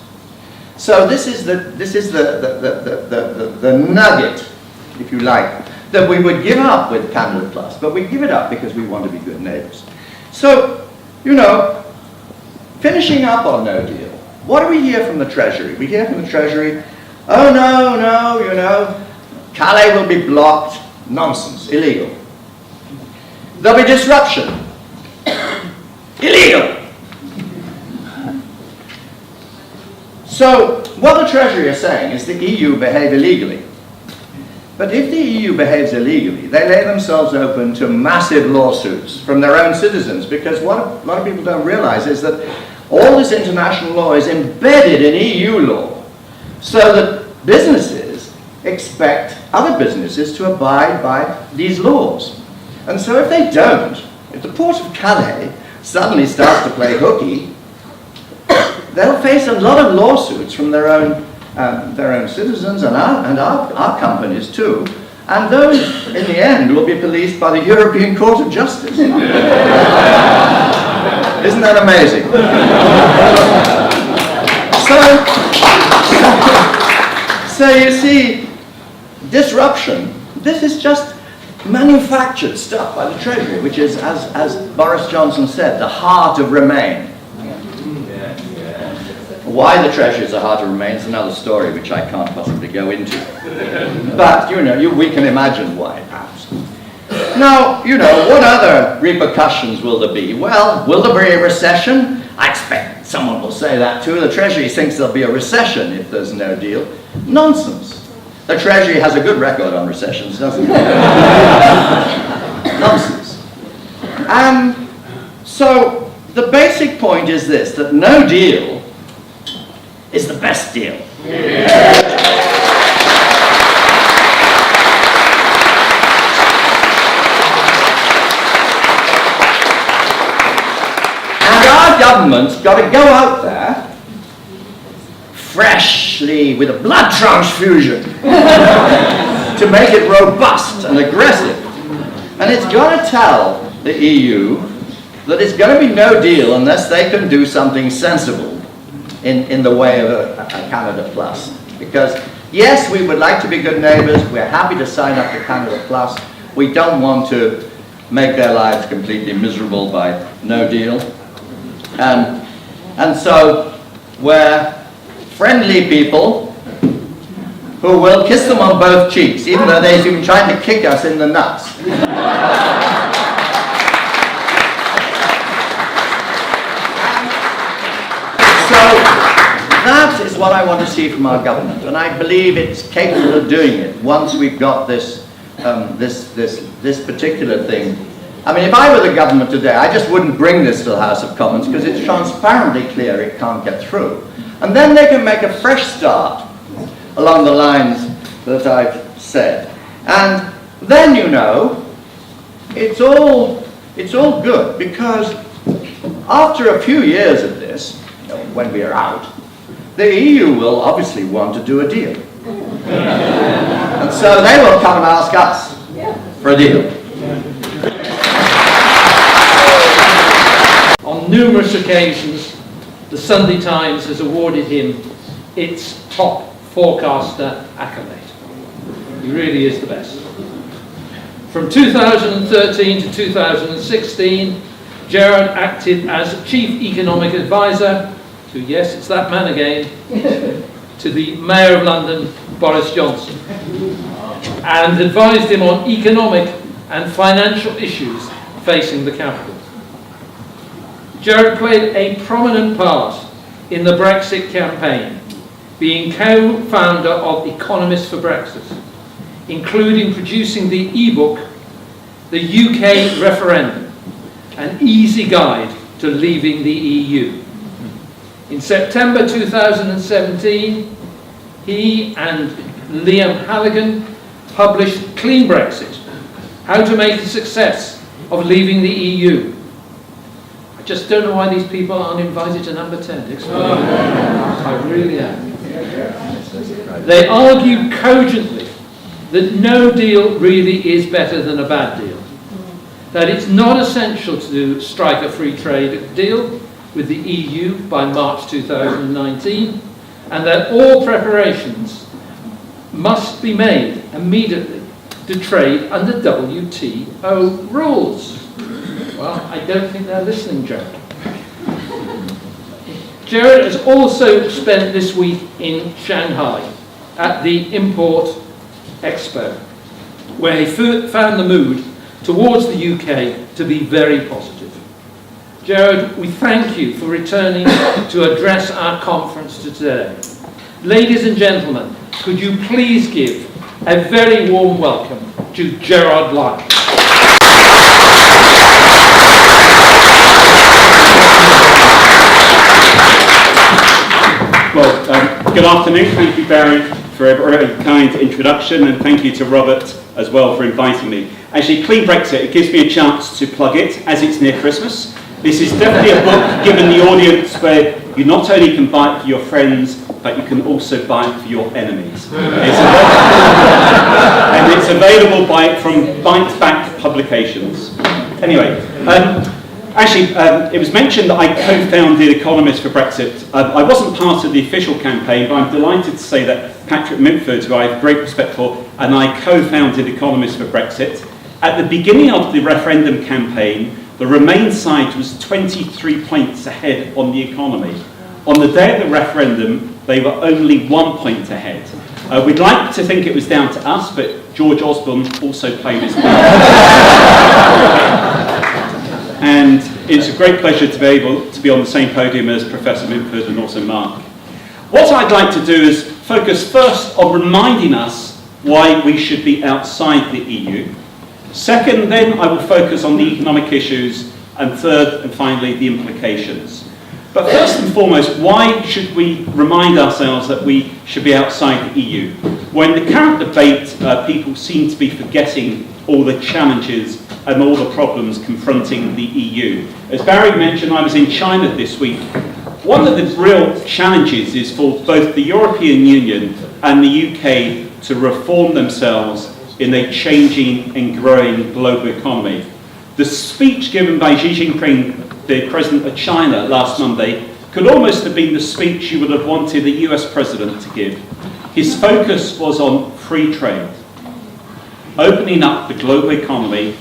So this is the nugget, if you like, that we would give up with Canada Plus, but we give it up because we want to be good neighbours. So, finishing up on no deal. What do we hear from the Treasury? We hear from the Treasury, oh no, Calais will be blocked. Nonsense, illegal. There'll be disruption. Illegal. So, what the Treasury are saying is the EU behave illegally. But if the EU behaves illegally, they lay themselves open to massive lawsuits from their own citizens, because what a lot of people don't realize is that all this international law is embedded in EU law, so that businesses expect other businesses to abide by these laws. And so if they don't, if the Port of Calais suddenly starts to play hooky, they'll face a lot of lawsuits from their own citizens and our companies too. And those, in the end, will be policed by the European Court of Justice. Isn't that amazing? So you see, disruption, this is just manufactured stuff by the Treasury, which is, as Boris Johnson said, the heart of Remain. Why the Treasury is the heart of Remain is another story which I can't possibly go into. But, we can imagine why, perhaps. Now, what other repercussions will there be? Well, will there be a recession? I expect someone will say that too. The Treasury thinks there'll be a recession if there's no deal. Nonsense. The Treasury has a good record on recessions, doesn't it? Nonsense. So the basic point is this, that no deal is the best deal. And our government's got to go out there freshly with a blood transfusion to make it robust and aggressive. And it's got to tell the EU that it's going to be no deal unless they can do something sensible in the way of a Canada Plus. Because yes, we would like to be good neighbours, we're happy to sign up to Canada Plus, we don't want to make their lives completely miserable by no deal. And so we're friendly people who will kiss them on both cheeks, even though they've been trying to kick us in the nuts. That is what I want to see from our government, and I believe it's capable of doing it once we've got this particular thing. I mean, if I were the government today, I just wouldn't bring this to the House of Commons because it's transparently clear it can't get through. And then they can make a fresh start along the lines that I've said. And then, you know, it's all good, because after a few years of this, when we are out, the EU will obviously want to do a deal. And so they will come and ask us for a deal. On numerous occasions, the Sunday Times has awarded him its top forecaster accolade. He really is the best. From 2013 to 2016, Gerard acted as Chief Economic Advisor to, yes, it's that man again, to the Mayor of London, Boris Johnson, and advised him on economic and financial issues facing the capital. Gerard played a prominent part in the Brexit campaign, being co-founder of Economists for Brexit, including producing the e-book, The UK Referendum, an easy guide to leaving the EU. In September 2017, he and Liam Halligan published Clean Brexit, How to Make a Success of Leaving the EU. I just don't know why these people aren't invited to number 10. I really am. They argued cogently that no deal really is better than a bad deal, that it's not essential to strike a free trade deal with the EU by March 2019, and that all preparations must be made immediately to trade under WTO rules. Well, I don't think they're listening, Gerard. Gerard has also spent this week in Shanghai at the Import Expo, where he found the mood towards the UK to be very positive. Gerard, we thank you for returning to address our conference today. Ladies and gentlemen, could you please give a very warm welcome to Gerard Lyon. Well, good afternoon. Thank you, Barry, for a very kind introduction, and thank you to Robert as well for inviting me. Actually, Clean Brexit, it gives me a chance to plug it as it's near Christmas. This is definitely a book given the audience where you not only can buy it for your friends, but you can also buy it for your enemies. And it's available from Bite Back Publications. Anyway, it was mentioned that I co-founded Economists for Brexit. I wasn't part of the official campaign, but I'm delighted to say that Patrick Minford, who I have great respect for, and I co-founded Economists for Brexit. At the beginning of the referendum campaign, the Remain side was 23 points ahead on the economy. On the day of the referendum, they were only 1 point ahead. We'd like to think it was down to us, but George Osborne also played his part. And it's a great pleasure to be able to be on the same podium as Professor Minford and also Mark. What I'd like to do is focus first on reminding us why we should be outside the EU. Second, then, I will focus on the economic issues, and third and finally, the implications. But first and foremost, why should we remind ourselves that we should be outside the EU? Well, in the current debate, people seem to be forgetting all the challenges and all the problems confronting the EU. As Barry mentioned, I was in China this week. One of the real challenges is for both the European Union and the UK to reform themselves in a changing and growing global economy. The speech given by Xi Jinping, the president of China, last Monday, could almost have been the speech you would have wanted the US president to give. His focus was on free trade, opening up the global economy,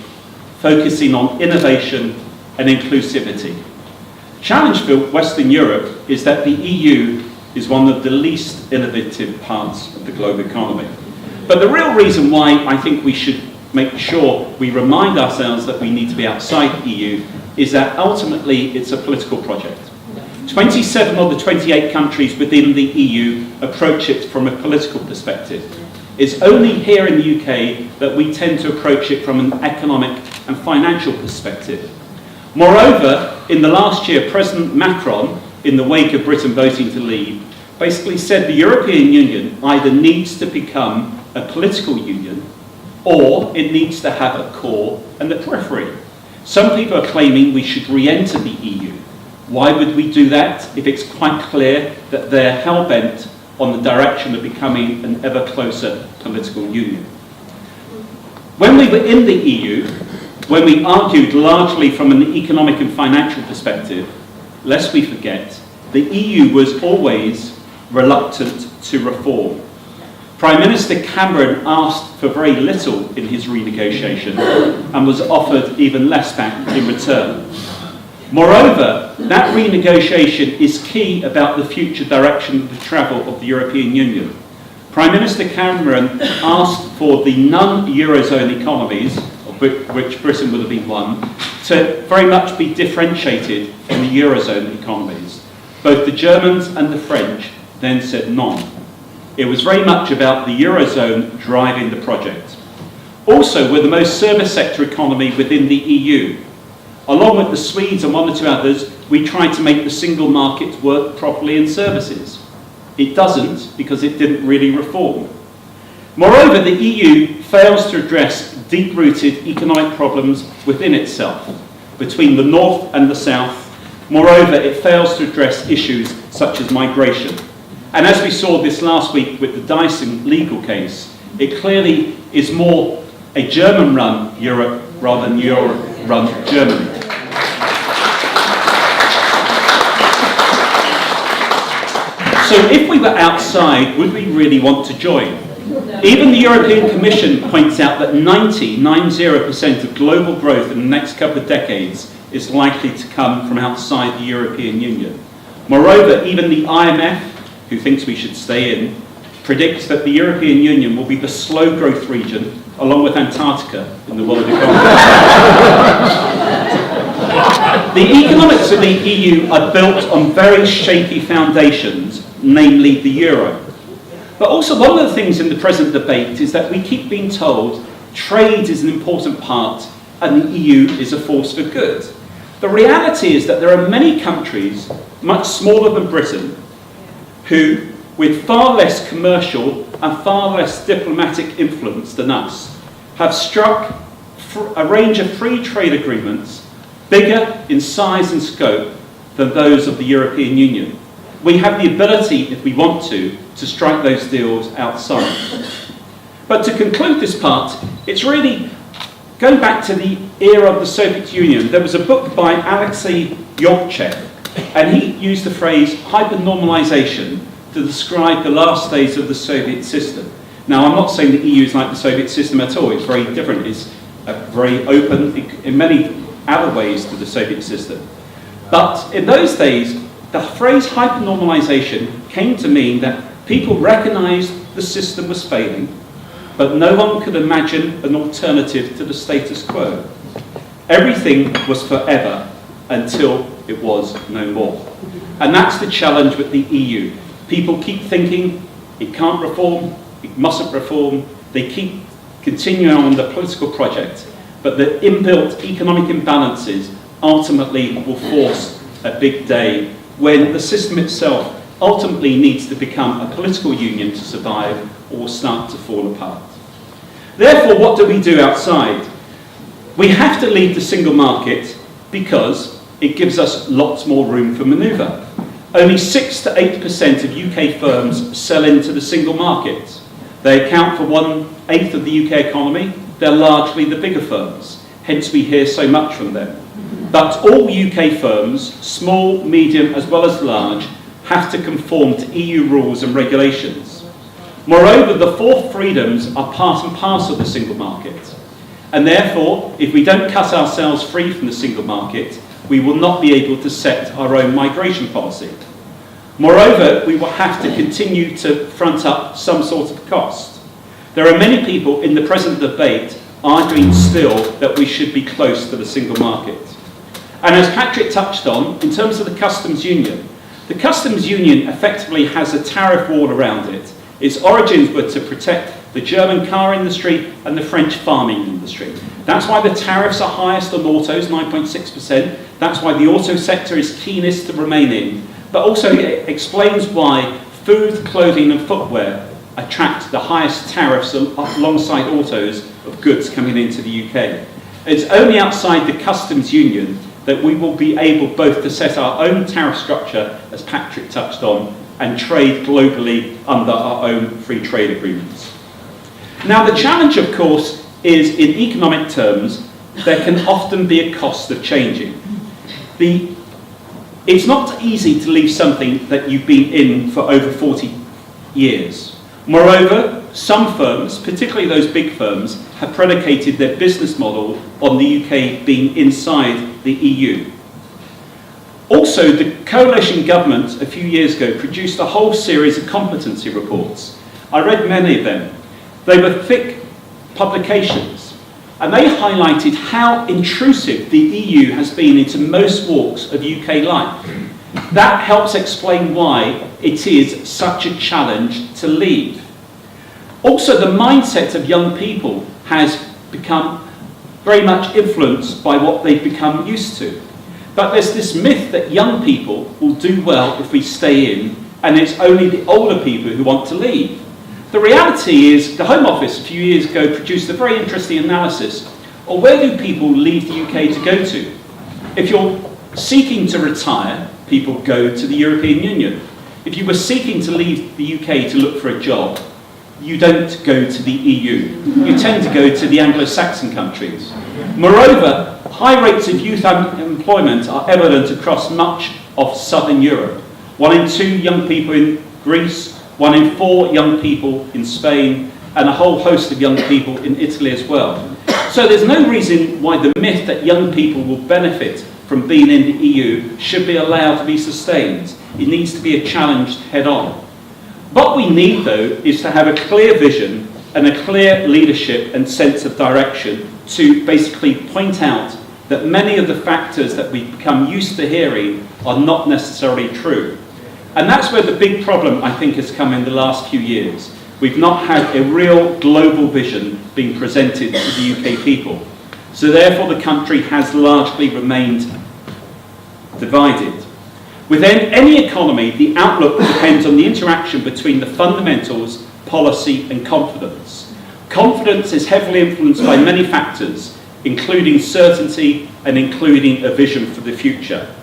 focusing on innovation and inclusivity. Challenge for Western Europe is that the EU is one of the least innovative parts of the global economy. But the real reason why I think we should make sure we remind ourselves that we need to be outside the EU is that ultimately it's a political project. 27 of the 28 countries within the EU approach it from a political perspective. It's only here in the UK that we tend to approach it from an economic and financial perspective. Moreover, in the last year, President Macron, in the wake of Britain voting to leave, basically said the European Union either needs to become a political union or it needs to have a core and a periphery. Some people are claiming we should re-enter the EU. Why would we do that if it's quite clear that they're hell-bent on the direction of becoming an ever closer political union? When we were in the EU, when we argued largely from an economic and financial perspective, lest we forget, the EU was always reluctant to reform. Prime Minister Cameron asked for very little in his renegotiation and was offered even less back in return. Moreover, that renegotiation is key about the future direction of the travel of the European Union. Prime Minister Cameron asked for the non-Eurozone economies, of which Britain would have been one, to very much be differentiated from the Eurozone economies. Both the Germans and the French then said none. It was very much about the Eurozone driving the project. Also, we're the most service sector economy within the EU. Along with the Swedes and one or two others, we tried to make the single market work properly in services. It doesn't because it didn't really reform. Moreover, the EU fails to address deep-rooted economic problems within itself, between the north and the south. Moreover, it fails to address issues such as migration. And as we saw this last week with the Dyson legal case, it clearly is more a German-run Europe rather than Europe-run Germany. So if we were outside, would we really want to join? Even the European Commission points out that 90% of global growth in the next couple of decades is likely to come from outside the European Union. Moreover, even the IMF, who thinks we should stay in, predicts that the European Union will be the slow growth region, along with Antarctica, in the world economy. The economics of the EU are built on very shaky foundations, namely the euro. But also one of the things in the present debate is that we keep being told trade is an important part and the EU is a force for good. The reality is that there are many countries, much smaller than Britain, who, with far less commercial and far less diplomatic influence than us, have struck a range of free trade agreements bigger in size and scope than those of the European Union. We have the ability, if we want to strike those deals outside. But to conclude this part, it's really going back to the era of the Soviet Union. There was a book by Alexei Yovchev, and he used the phrase hypernormalization to describe the last days of the Soviet system. Now, I'm not saying the EU is like the Soviet system at all. It's very different. It's very open in many other ways to the Soviet system. But in those days, the phrase hypernormalization came to mean that people recognized the system was failing, but no one could imagine an alternative to the status quo. Everything was forever until it was no more. And that's the challenge with the EU. People keep thinking it can't reform, it mustn't reform, They keep continuing on the political project, but the inbuilt economic imbalances ultimately will force a big day when the system itself ultimately needs to become a political union to survive or start to fall apart. Therefore, what do we do outside? We have to leave the single market because it gives us lots more room for manoeuvre. Only 6 to 8% of UK firms sell into the single market. They account for 1/8 of the UK economy. They're largely the bigger firms, hence we hear so much from them. But all UK firms, small, medium as well as large, have to conform to EU rules and regulations. Moreover, the four freedoms are part and parcel of the single market. And therefore, if we don't cut ourselves free from the single market, we will not be able to set our own migration policy. Moreover, we will have to continue to front up some sort of cost. There are many people in the present debate arguing still that we should be close to the single market. And as Patrick touched on, in terms of the customs union effectively has a tariff wall around it. Its origins were to protect the German car industry and the French farming industry. That's why the tariffs are highest on autos, 9.6%. That's why the auto sector is keenest to remain in. But also it explains why food, clothing and footwear attract the highest tariffs alongside autos of goods coming into the UK. It's only outside the customs union that we will be able both to set our own tariff structure, as Patrick touched on, and trade globally under our own free trade agreements. Now the challenge, of course, is in economic terms, there can often be a cost of changing. It's not easy to leave something that you've been in for over 40 years. Moreover, some firms, particularly those big firms, have predicated their business model on the UK being inside the EU. Also, the coalition government a few years ago produced a whole series of competency reports. I read many of them. They were thick publications, and they highlighted how intrusive the EU has been into most walks of UK life. That helps explain why it is such a challenge to leave. Also, the mindset of young people has become very much influenced by what they've become used to. But there's this myth that young people will do well if we stay in, and it's only the older people who want to leave. The reality is, the Home Office a few years ago produced a very interesting analysis of where do people leave the UK to go to. If you're seeking to retire, people go to the European Union. If you were seeking to leave the UK to look for a job, you don't go to the EU. You tend to go to the Anglo-Saxon countries. Moreover, high rates of youth unemployment are evident across much of southern Europe. 1 in 2 young people in Greece, 1 in 4 young people in Spain, and a whole host of young people in Italy as well. So there's no reason why the myth that young people will benefit from being in the EU should be allowed to be sustained. It needs to be a challenge head on. What we need, though, is to have a clear vision and a clear leadership and sense of direction to basically point out that many of the factors that we've become used to hearing are not necessarily true. And that's where the big problem, I think, has come in the last few years. We've not had a real global vision being presented to the UK people. So therefore the country has largely remained divided. Within any economy, the outlook depends on the interaction between the fundamentals, policy and confidence. Confidence is heavily influenced by many factors, including certainty and including a vision for the future.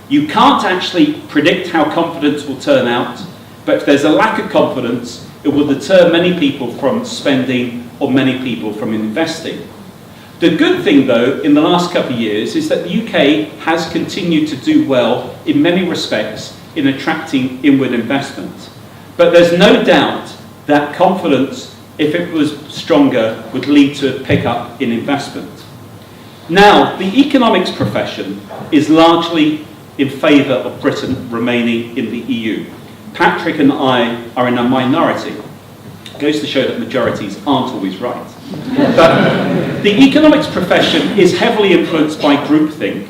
You can't actually predict how confidence will turn out, but if there's a lack of confidence, it will deter many people from spending or many people from investing. The good thing, though, in the last couple of years is that the UK has continued to do well in many respects in attracting inward investment. But there's no doubt that confidence, if it was stronger, would lead to a pickup in investment. Now, the economics profession is largely in favour of Britain remaining in the EU. Patrick and I are in a minority. It goes to show that majorities aren't always right. But the economics profession is heavily influenced by groupthink,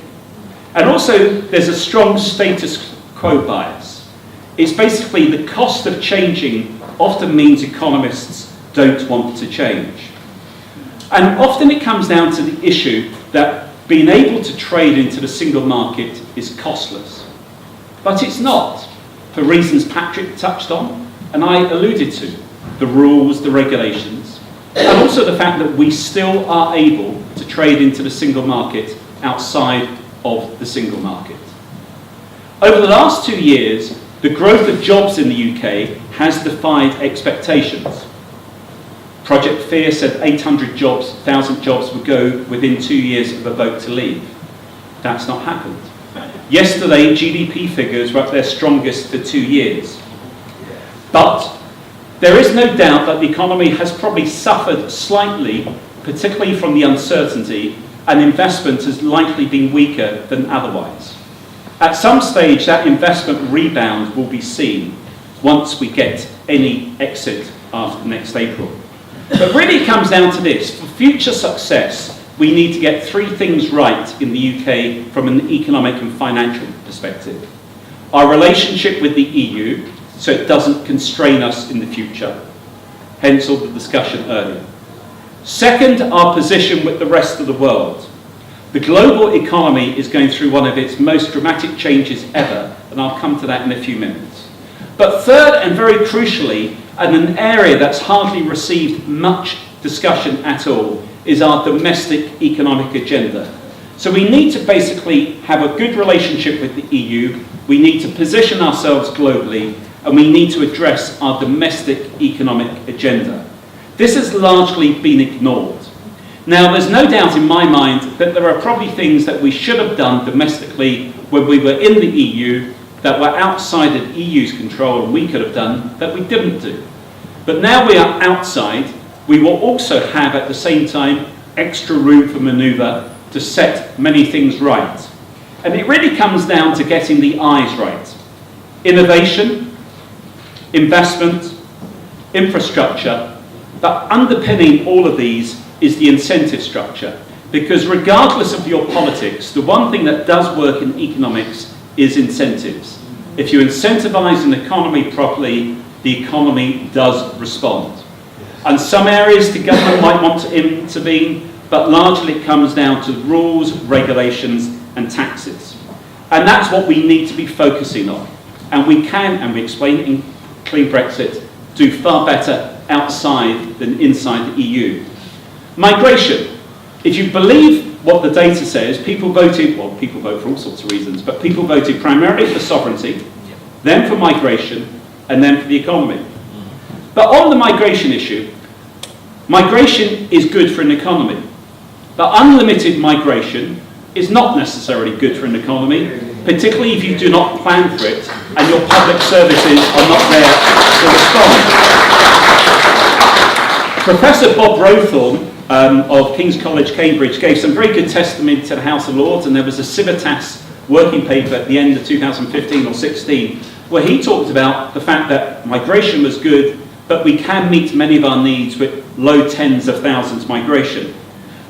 and also there's a strong status quo bias. It's basically the cost of changing often means economists don't want to change. And often it comes down to the issue that being able to trade into the single market is costless. But it's not, for reasons Patrick touched on, and I alluded to, the rules, the regulations, and also the fact that we still are able to trade into the single market outside of the single market. Over the last 2 years, the growth of jobs in the UK has defied expectations. Project Fear said 1,000 jobs would go within 2 years of a vote to leave. That's not happened. Yesterday, GDP figures were at their strongest for 2 years. But there is no doubt that the economy has probably suffered slightly, particularly from the uncertainty, and investment has likely been weaker than otherwise. At some stage, that investment rebound will be seen once we get any exit after next April. But really it comes down to this. For future success, we need to get 3 things right in the UK from an economic and financial perspective. Our relationship with the EU, so it doesn't constrain us in the future, hence all the discussion earlier. Second, our position with the rest of the world. The global economy is going through one of its most dramatic changes ever, and I'll come to that in a few minutes. But third, and very crucially, and an area that's hardly received much discussion at all, is our domestic economic agenda. So we need to basically have a good relationship with the EU, we need to position ourselves globally, and we need to address our domestic economic agenda. This has largely been ignored. Now, there's no doubt in my mind that there are probably things that we should have done domestically when we were in the EU that were outside of the EU's control and we could have done that we didn't do. But now we are outside, we will also have at the same time extra room for manoeuvre to set many things right. And it really comes down to getting the I's right. Innovation, investment, infrastructure, but underpinning all of these is the incentive structure. Because regardless of your politics, the one thing that does work in economics is incentives. If you incentivize an economy properly, the economy does respond. And some areas the government might want to intervene, but largely it comes down to rules, regulations, and taxes. And that's what we need to be focusing on. And we can, and we explain it in Clean Brexit, do far better outside than inside the EU. Migration. If you believe what the data says, people voted, well, people vote for all sorts of reasons, but people voted primarily for sovereignty, then for migration, and then for the economy. But on the migration issue, migration is good for an economy. But unlimited migration is not necessarily good for an economy, particularly if you do not plan for it and your public services are not there to respond. Professor Bob Rowthorne of King's College, Cambridge, gave some very good testimony to the House of Lords, and there was a Civitas working paper at the end of 2015 or 16 where he talked about the fact that migration was good, but we can meet many of our needs with low tens of thousands migration.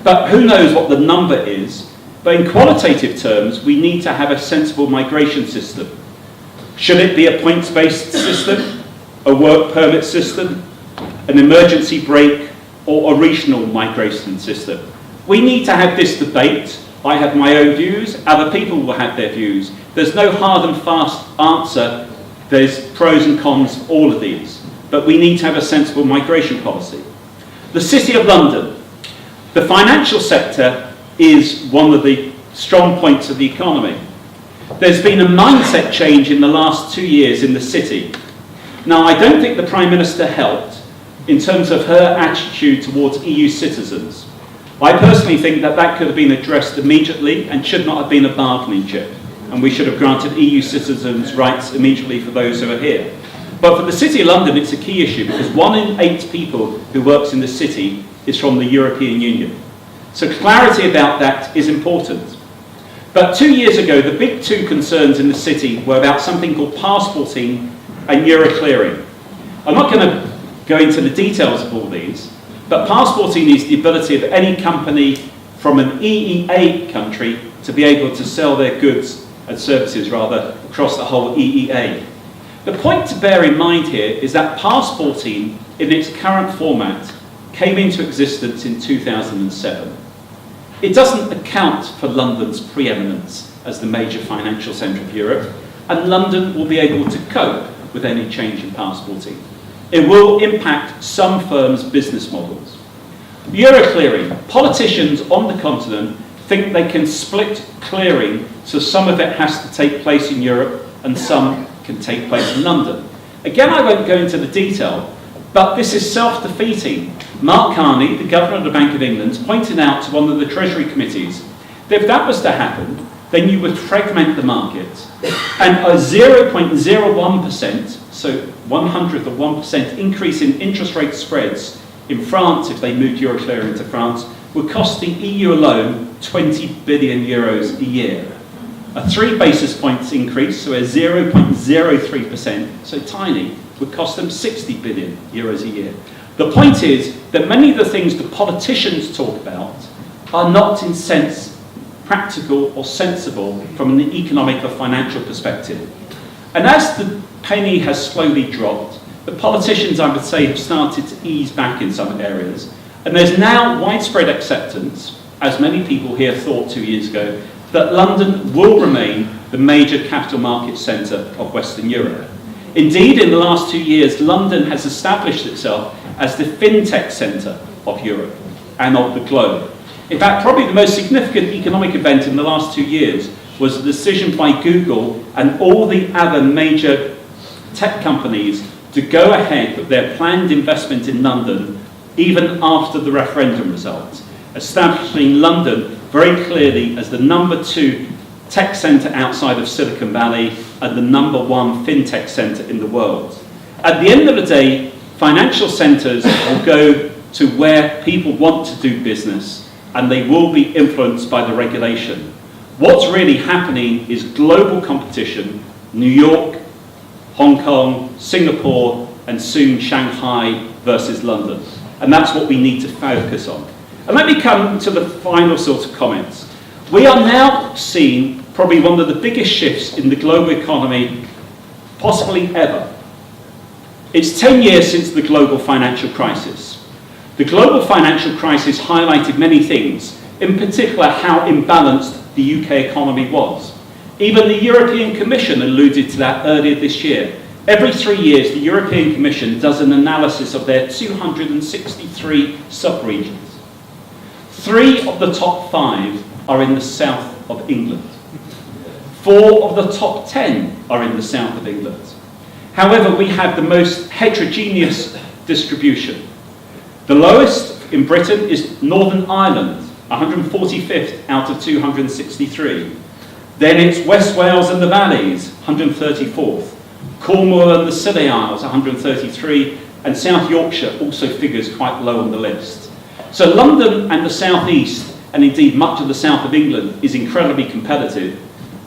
But who knows what the number is? But in qualitative terms, we need to have a sensible migration system. Should it be a points-based system, a work permit system, an emergency brake, or a regional migration system? We need to have this debate. I have my own views, other people will have their views. There's no hard and fast answer. There's pros and cons for all of these. But we need to have a sensible migration policy. The City of London. The financial sector is one of the strong points of the economy. There's been a mindset change in the last 2 years in the city. Now, I don't think the Prime Minister helped in terms of her attitude towards EU citizens. I personally think that that could have been addressed immediately and should not have been a bargaining chip, and we should have granted EU citizens rights immediately for those who are here. But for the City of London, it's a key issue because 1 in 8 people who works in the city is from the European Union. So clarity about that is important. But 2 years ago, the big 2 concerns in the city were about something called passporting and Euroclearing. I'm not going to go into the details of all these, but passporting is the ability of any company from an EEA country to be able to sell their goods and services across the whole EEA. The point to bear in mind here is that passporting in its current format, came into existence in 2007. It doesn't account for London's preeminence as the major financial centre of Europe, and London will be able to cope with any change in passporting. It will impact some firms' business models. Euro clearing. Politicians on the continent think they can split clearing so some of it has to take place in Europe and some can take place in London. Again, I won't go into the detail, but this is self-defeating. Mark Carney, the Governor of the Bank of England, pointed out to one of the Treasury committees that if that was to happen, then you would fragment the market, and a 0.01%, so 1/100 of 1% increase in interest rate spreads in France, if they moved euro clearing to France, would cost the EU alone 20 billion euros a year. A 3 basis points increase, so a 0.03%, so tiny, would cost them 60 billion euros a year. The point is that many of the things the politicians talk about are not in sense practical or sensible from an economic or financial perspective. And as the penny has slowly dropped, the politicians, I would say, have started to ease back in some areas. And there's now widespread acceptance, as many people here thought 2 years ago, that London will remain the major capital market centre of Western Europe. Indeed, in the last 2 years, London has established itself as the fintech centre of Europe and of the globe. In fact, probably the most significant economic event in the last 2 years was the decision by Google and all the other major tech companies to go ahead with their planned investment in London even after the referendum result, establishing London very clearly as the #2 tech centre outside of Silicon Valley and the #1 fintech centre in the world. At the end of the day, financial centres will go to where people want to do business, and they will be influenced by the regulation. What's really happening is global competition, New York, Hong Kong, Singapore, and soon Shanghai versus London. And that's what we need to focus on. And let me come to the final sort of comments. We are now seeing probably one of the biggest shifts in the global economy, possibly ever. It's 10 years since the global financial crisis. The global financial crisis highlighted many things, in particular how imbalanced the UK economy was. Even the European Commission alluded to that earlier this year. Every 3 years, the European Commission does an analysis of their 263 sub-regions. 3 of the top 5 are in the south of England. 4 of the top 10 are in the south of England. However, we have the most heterogeneous distribution. The lowest in Britain is Northern Ireland, 145th out of 263. Then it's West Wales and the Valleys, 134th. Cornwall and the Scilly Isles, 133, and South Yorkshire also figures quite low on the list. So London and the South East, and indeed much of the south of England, is incredibly competitive,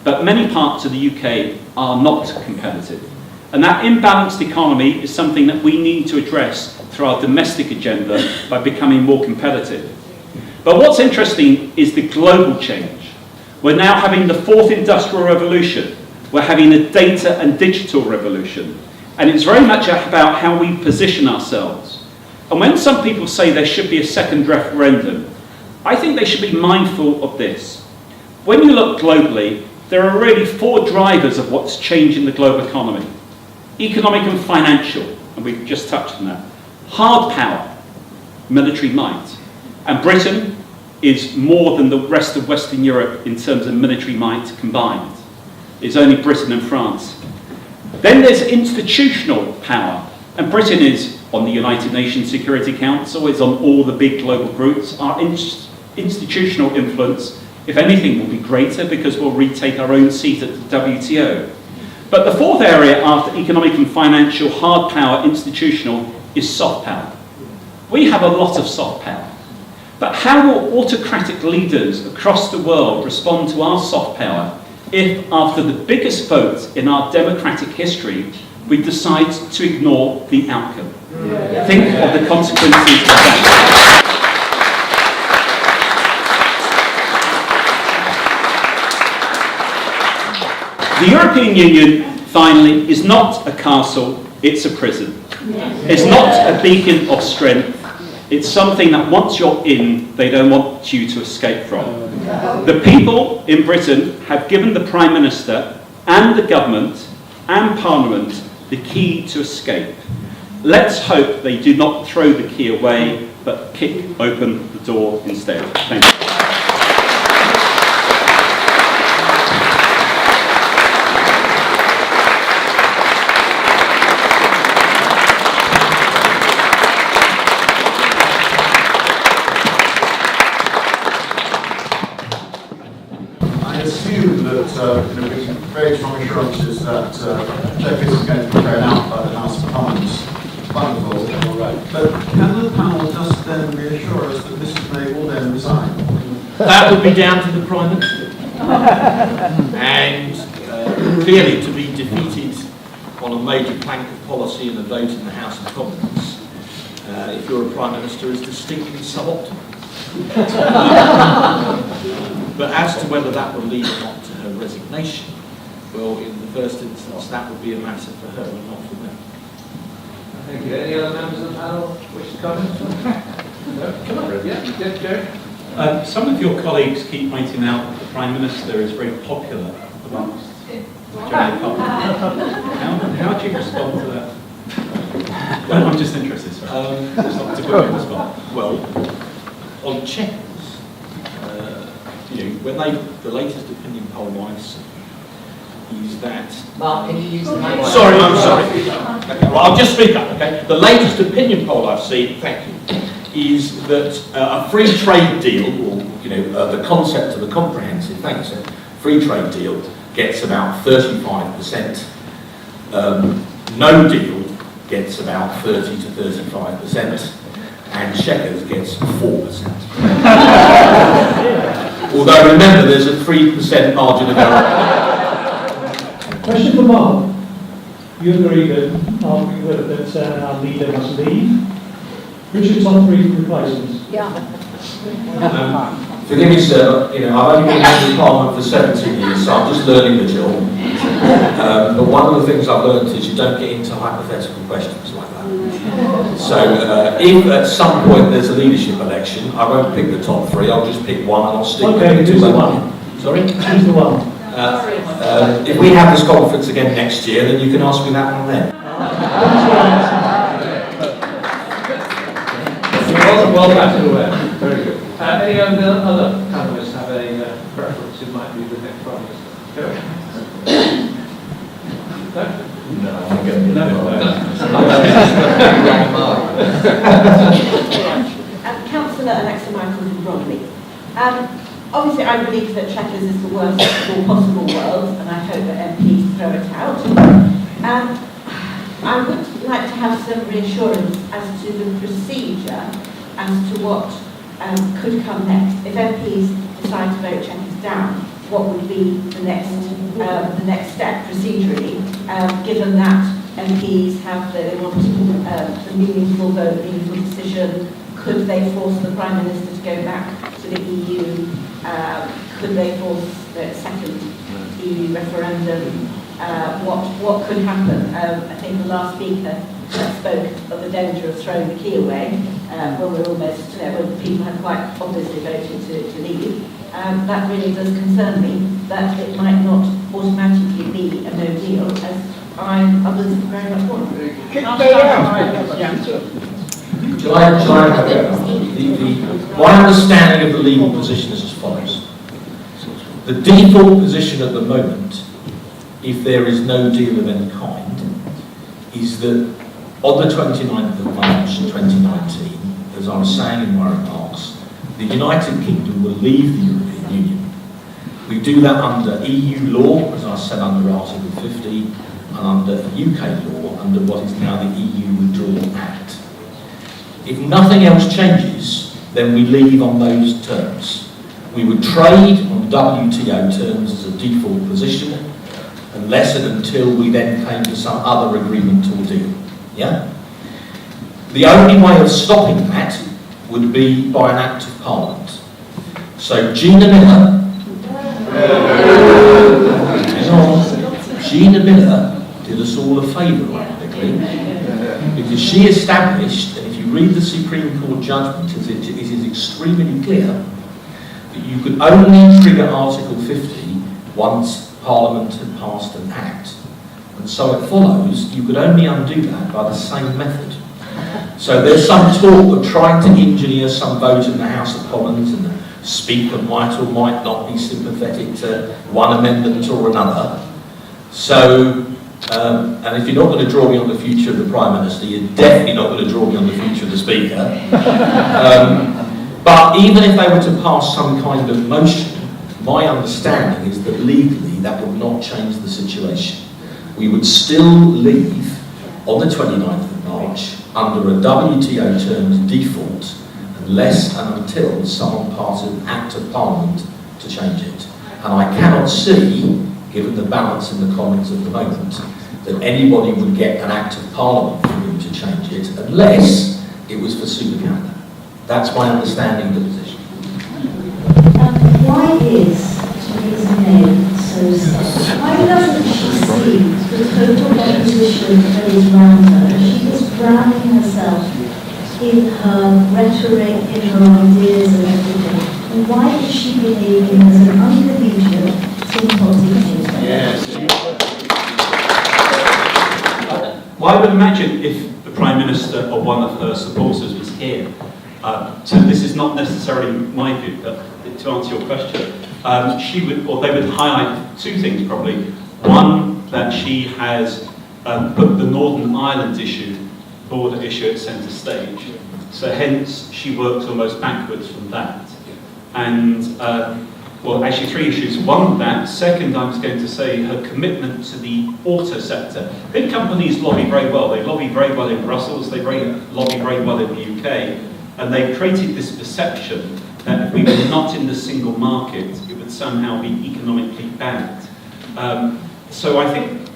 but many parts of the UK are not competitive. And that imbalanced economy is something that we need to address through our domestic agenda by becoming more competitive. But what's interesting is the global change. We're now having the 4th industrial revolution. We're having a data and digital revolution. And it's very much about how we position ourselves. And when some people say there should be a second referendum, I think they should be mindful of this. When you look globally, there are really 4 drivers of what's changing the global economy. Economic and financial, and we've just touched on that. Hard power, military might. And Britain is more than the rest of Western Europe in terms of military might combined. It's only Britain and France. Then there's institutional power, and Britain is on the United Nations Security Council, it's on all the big global groups. Our institutional influence, if anything, will be greater because we'll retake our own seat at the WTO. But the 4th area after economic and financial, hard power, institutional, is soft power. We have a lot of soft power. But how will autocratic leaders across the world respond to our soft power if, after the biggest vote in our democratic history, we decide to ignore the outcome? Think of the consequences of that. The European Union, finally, is not a castle, it's a prison. It's not a beacon of strength. It's something that once you're in, they don't want you to escape from. The people in Britain have given the Prime Minister and the government and Parliament the key to escape. Let's hope they do not throw the key away, but kick open the door instead. Thank you. I assume that we can very strong assurances that Chequers is going to be thrown out by the House of Commons. Wonderful. But can the panel just then reassure us that Mrs May will then resign? That would be down to the Prime Minister. And clearly to be defeated on a major plank of policy in a vote in the House of Commons, if you're a Prime Minister, is distinctly suboptimal. But as to whether that will lead or not to her resignation, well, in the first instance, that would be a matter for her and not for me. Thank you. Any other members of the panel wish to comment? No? Come on, yeah, Joe. Some of your colleagues keep pointing out that the Prime Minister is very popular amongst the general public. How do you respond to that? Well, I'm just interested, sorry. It's not to put you on the spot. Well, on Chequers, when the latest opinion poll I've seen is that... Mark, can you use the mic? Sorry, I'm sorry. Okay, well, I'll just speak up, okay? The latest opinion poll I've seen, thank you, is that a free trade deal, or the concept of a comprehensive, thanks, free trade deal gets about 35%. No deal gets about 30 to 35%, and Chequers gets 4%. Although remember, there's a 3% margin of error. Question for Mark. You agree that our leader must leave? Which are top 3 replacements? Yeah. Forgive me, sir, I've only been in the Parliament for 17 years, so I'm just learning the job. But one of the things I've learned is you don't get into hypothetical questions like that. So if at some point there's a leadership election, I won't pick the top 3, I'll just pick one and I'll stick with it. Who's the one? Sorry? Who's the one? If we have this conference again next year, then you can ask me that one then. Well back to aware. Very good. Any other panelists have a preference who might be the next Prime Minister? No, I'm going Councillor Alexa Michaels from Bromley. Obviously, I believe that Chequers is the worst of all possible worlds, and I hope that MPs throw it out. I would like to have some reassurance as to the procedure, as to what could come next. If MPs decide to vote Chequers down, what would be the next step procedurally, given that MPs have they want a meaningful vote, meaningful decision? Could they force the Prime Minister to go back to the EU? Could they force the second EU referendum? What could happen? I think the last speaker spoke of the danger of throwing the key away when we're almost, when people have quite obviously voted to leave. That really does concern me, that it might not automatically be a no deal, as others very much want. Shall I my understanding of the legal position is as follows. The default position at the moment, if there is no deal of any kind, is that on the 29th of March 2019, as I was saying in my remarks, the United Kingdom will leave the European Union. We do that under EU law, as I said, under Article 50, and under UK law, under what is now the EU Withdrawal Act. If nothing else changes, then we leave on those terms. We would trade on WTO terms as a default position, unless and until we then came to some other agreement or deal. Yeah? The only way of stopping that would be by an act of Parliament. So Gina Miller, Gina Miller did us all a favour, I think. frankly, because she established, and if you read the Supreme Court judgment, it is extremely clear that you could only trigger Article 50 once Parliament had passed an act. And so it follows you could only undo that by the same method. So there's some talk of trying to engineer some vote in the House of Commons, and the Speaker might or might not be sympathetic to one amendment or another. So, and if you're not going to draw me on the future of the Prime Minister, you're definitely not going to draw me on the future of the Speaker. But even if they were to pass some kind of motion, my understanding is that legally that would not change the situation. We would still leave on the 29th of March under a WTO terms default unless and until someone passes an Act of Parliament to change it. And I cannot see, given the balance in the Commons at the moment, that anybody would get an Act of Parliament through to change it unless it was for super Canada. That's my understanding of the position. Why is Theresa May so set? Why doesn't she see the total opposition that is around her? She is drowning herself in her rhetoric, in her ideas and everything. And why is she behaving as an uncollegiate tin-potted Yes. Well, I would imagine if the Prime Minister or one of her supporters was here, so this is not necessarily my view, but to answer your question, she would, or they would highlight two things probably. One, that she has put the Northern Ireland issue, border issue, at centre stage. So hence, she works almost backwards from that. And, well, actually three issues. One, that. Second, I was going to say her commitment to the auto sector. Big companies lobby very well. They lobby very well in Brussels. They lobby very well in the UK. And they've created this perception that if we were not in the single market, it would somehow be economically bad. So I think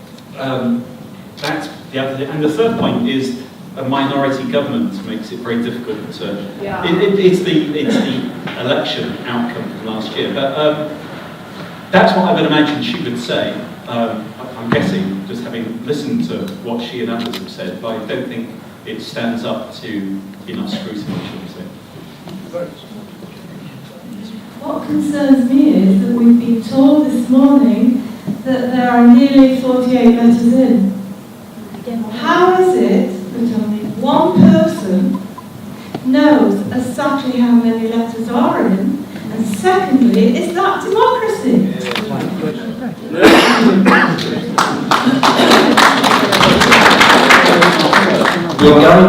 that's the other thing. And the third point is a minority government makes it very difficult to... Yeah. It's the election outcome from last year. But that's what I would imagine she would say. I'm guessing, just having listened to what she and others have said, but I don't think it stands up to enough scrutiny, should we say. What concerns me is that we've been told this morning that there are nearly 48 letters in. How is it that only one person knows exactly how many letters are in? And secondly, is that democracy?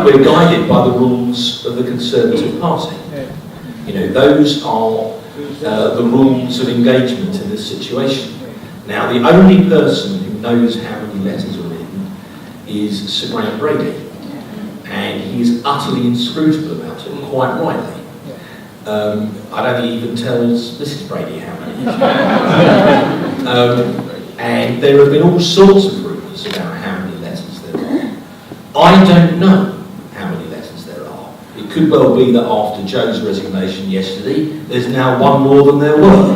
We're guided by the rules of the Conservative Party. You know, those are the rules of engagement in this situation. Now, the only person who knows how many letters are in is Sir Graham Brady, and he's utterly inscrutable about it, quite rightly. I don't think he even tells Mrs. Brady how many. And there have been all sorts of rumours about how many letters there are. I don't know how many letters there are. It could well be that after Joe's resignation yesterday, there's now one more than there were.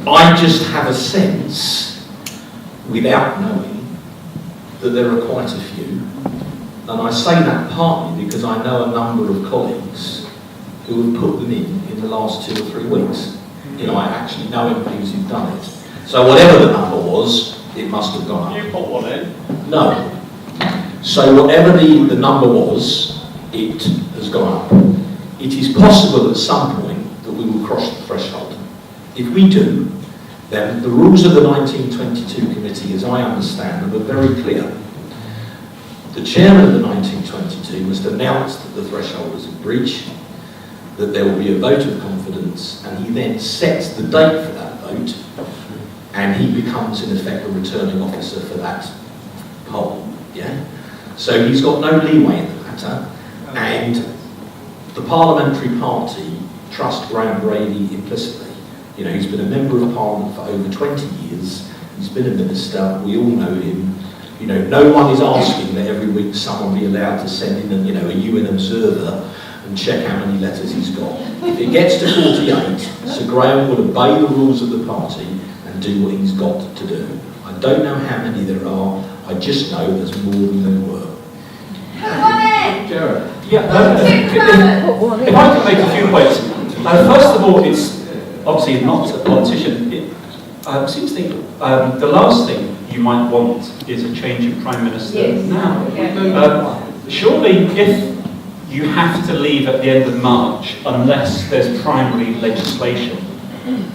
I just have a sense, without knowing, that there are quite a few. And I say that partly because I know a number of colleagues who have put them in the last 2 or 3 weeks. You know, I actually know MPs who've done it. So whatever the number was, it must have gone up. You put one in? No. So whatever the number was, it has gone up. It is possible at some point that we will cross the threshold. If we do, then the rules of the 1922 committee, as I understand them, are very clear. The chairman of the 1922 must announce that the threshold is in breach, that there will be a vote of confidence, and he then sets the date for that vote, and he becomes in effect a returning officer for that poll. Yeah? So he's got no leeway in the matter, and the parliamentary party trust Graham Brady implicitly. You know, he's been a member of Parliament for over 20 years, he's been a minister, we all know him. You know, no one is asking that every week someone be allowed to send in a UN observer and check how many letters he's got. If it gets to 48, Sir Graham will obey the rules of the party and do what he's got to do. I don't know how many there are, I just know there's more than there were. Jared. Yeah, if I could make a few points. First of all, it's obviously not a politician. It seems to think the last thing you might want is a change in Prime Minister now. Surely, if you have to leave at the end of March, unless there's primary legislation,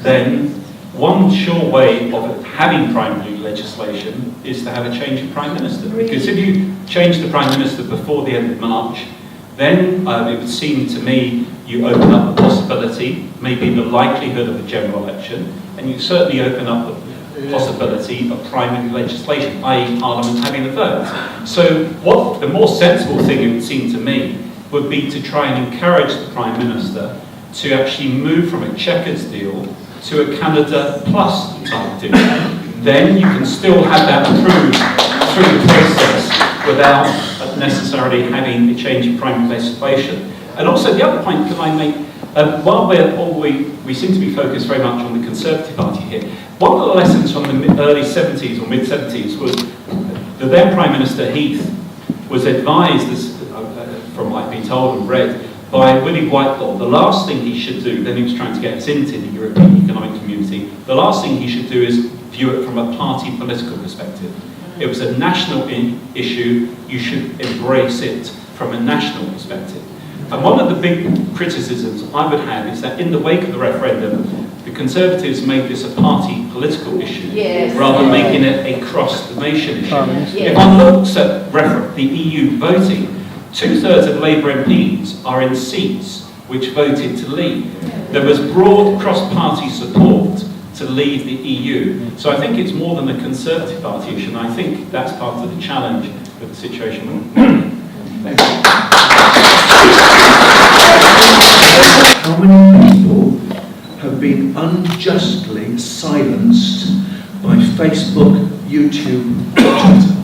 then one sure way of having primary legislation is to have a change in Prime Minister. Because if you change the Prime Minister before the end of March, then it would seem to me you open up the possibility, maybe the likelihood of a general election, and you certainly open up the possibility of primary legislation, i.e. Parliament having a vote. So what the more sensible thing it would seem to me would be to try and encourage the Prime Minister to actually move from a Chequers deal to a Canada Plus type deal. Then you can still have that approved through the process without necessarily having a change in primary legislation. And also the other point that I make, while we seem to be focused very much on the Conservative Party here, one of the lessons from the early 70s or mid-70s was the then Prime Minister Heath was advised, from what I've been told and read, by Willie Whitelaw, the last thing he should do, then he was trying to get us into the European Economic Community, the last thing he should do is view it from a party political perspective. It was a national issue, you should embrace it from a national perspective. And one of the big criticisms I would have is that in the wake of the referendum, the Conservatives made this a party political issue rather than making it a cross-the-nation issue. If one looks at the EU voting, 2/3 of Labour MPs are in seats which voted to leave. There was broad cross-party support to leave the EU. So I think it's more than a Conservative Party issue, and I think that's part of the challenge of the situation. Thank you. How many people have been unjustly silenced by Facebook, YouTube, Twitter?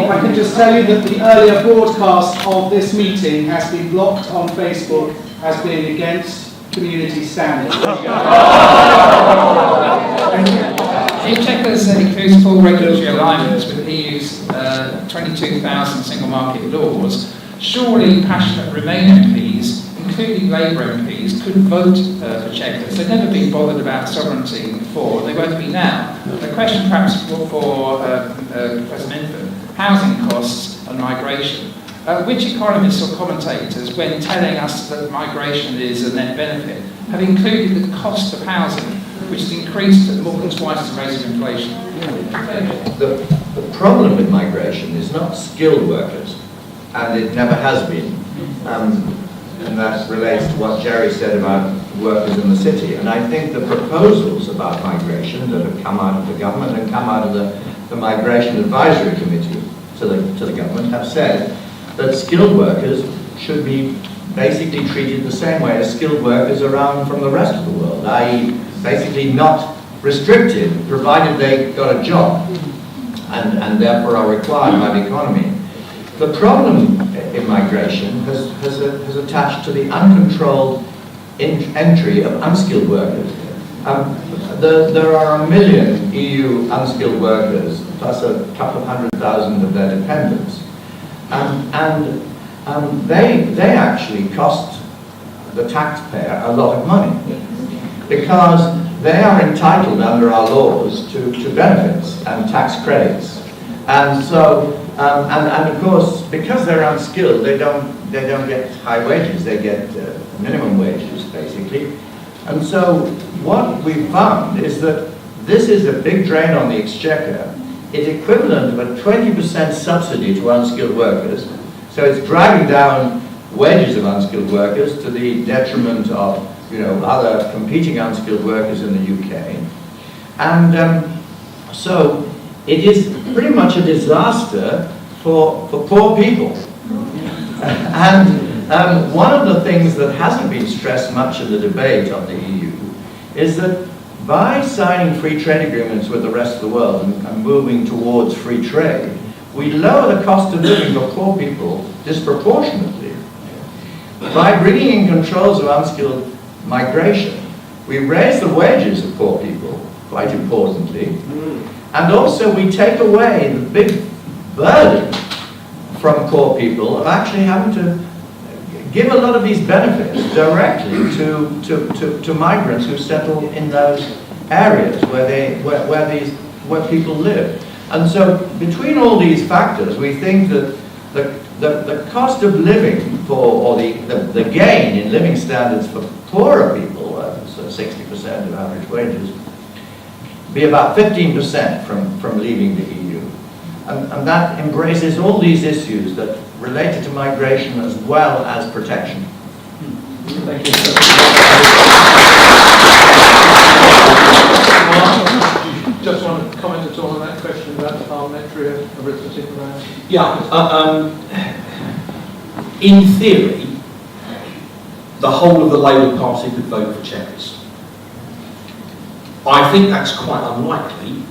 I can just tell you that the earlier broadcast of this meeting has been blocked on Facebook as being against community standards. If Chequers includes full regulatory alignment with the EU's 22,000 single market laws, surely passionate Remain MPs, including Labour MPs, couldn't vote for Chequers. They've never been bothered about sovereignty before, they won't be now. The question perhaps for President Infant, housing costs and migration. Which economists or commentators, when telling us that migration is a net benefit, have included the cost of housing, which has increased at more than twice the rate of inflation? The problem with migration is not skilled workers, and it never has been. And that relates to what Jerry said about workers in the city. And I think the proposals about migration that have come out of the government and come out of the Migration Advisory Committee to the government have said that skilled workers should be basically treated the same way as skilled workers around from the rest of the world, i.e. basically not restricted, provided they got a job and therefore are required by the economy. The problem in migration has attached to the uncontrolled entry of unskilled workers. There are 1 million EU unskilled workers, plus a couple of 100,000 of their dependents. They actually cost the taxpayer a lot of money because they are entitled under our laws to benefits and tax credits. And so, and of course, because they're unskilled, they don't get high wages. They get minimum wages, basically. And so, what we found is that this is a big drain on the exchequer. It's equivalent of a 20% subsidy to unskilled workers. So it's dragging down wages of unskilled workers to the detriment of, other competing unskilled workers in the UK. And so it is pretty much a disaster for poor people. And one of the things that hasn't been stressed much in the debate on the EU is that by signing free trade agreements with the rest of the world and moving towards free trade, we lower the cost of living for poor people disproportionately. By bringing in controls of unskilled migration, we raise the wages of poor people, quite importantly, and also we take away the big burden from poor people of actually having to give a lot of these benefits directly to migrants who settle in those areas where people live. And so between all these factors, we think that the cost of living or the gain in living standards for poorer people, so 60% of average wages, be about 15% from leaving the EU. And that embraces all these issues that related to migration as well as protection. Thank you. Just want to comment at all on that question about the parliamentary arithmetic around? Yeah, in theory, the whole of the Labour Party could vote for Chequers. I think that's quite unlikely.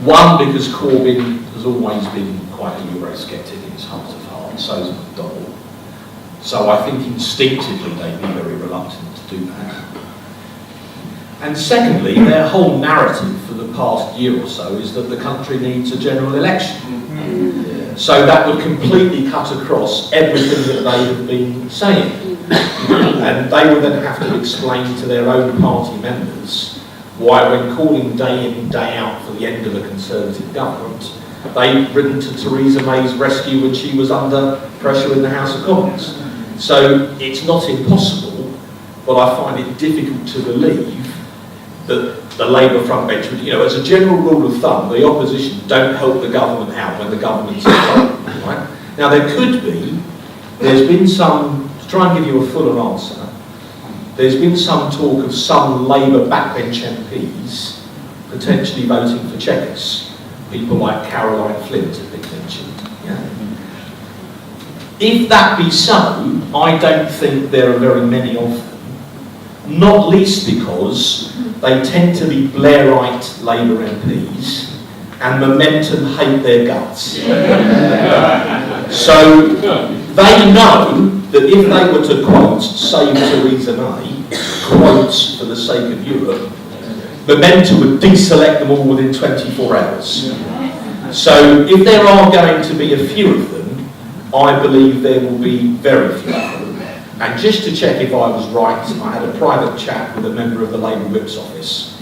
One, because Corbyn has always been quite a Eurosceptic in his heart of hearts, so is McDonnell. So I think instinctively they'd be very reluctant to do that. And secondly, their whole narrative for the past year or so is that the country needs a general election. So that would completely cut across everything that they have been saying. And they would then have to explain to their own party members why, when calling day in, day out for the end of a Conservative government, they'd ridden to Theresa May's rescue when she was under pressure in the House of Commons. So it's not impossible, but I find it difficult to believe that the Labour front bench would, as a general rule of thumb, the opposition don't help the government out when the government's in trouble, right? Now there's been some, to try and give you a fuller answer, there's been some talk of some Labour backbench MPs potentially voting for Chequers. People like Caroline Flint have been mentioned. Yeah. If that be so, I don't think there are very many of them. Not least because they tend to be Blairite Labour MPs and momentum hate their guts. So they know that if they were to quote, save Theresa May, quotes for the sake of Europe, momentum would deselect them all within 24 hours. So if there are going to be a few of them, I believe there will be very few of them. And just to check if I was right, I had a private chat with a member of the Labour Whip's office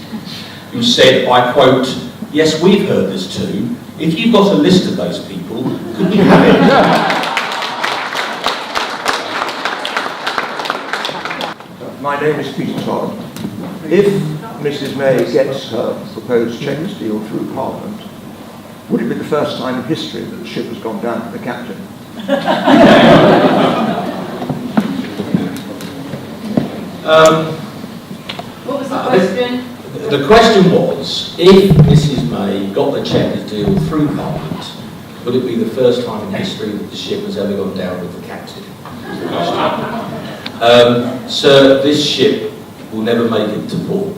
who said, I quote, yes, we've heard this too. If you've got a list of those people, could you have it? My name is Peter Todd. If Mrs May gets her proposed Chequers deal through Parliament, would it be the first time in history that the ship has gone down to the captain? What was the question? The question was, if Mrs May got the Chequers deal through Parliament, would it be the first time in history that the ship has ever gone down with the captain? Sir, this ship will never make it to port.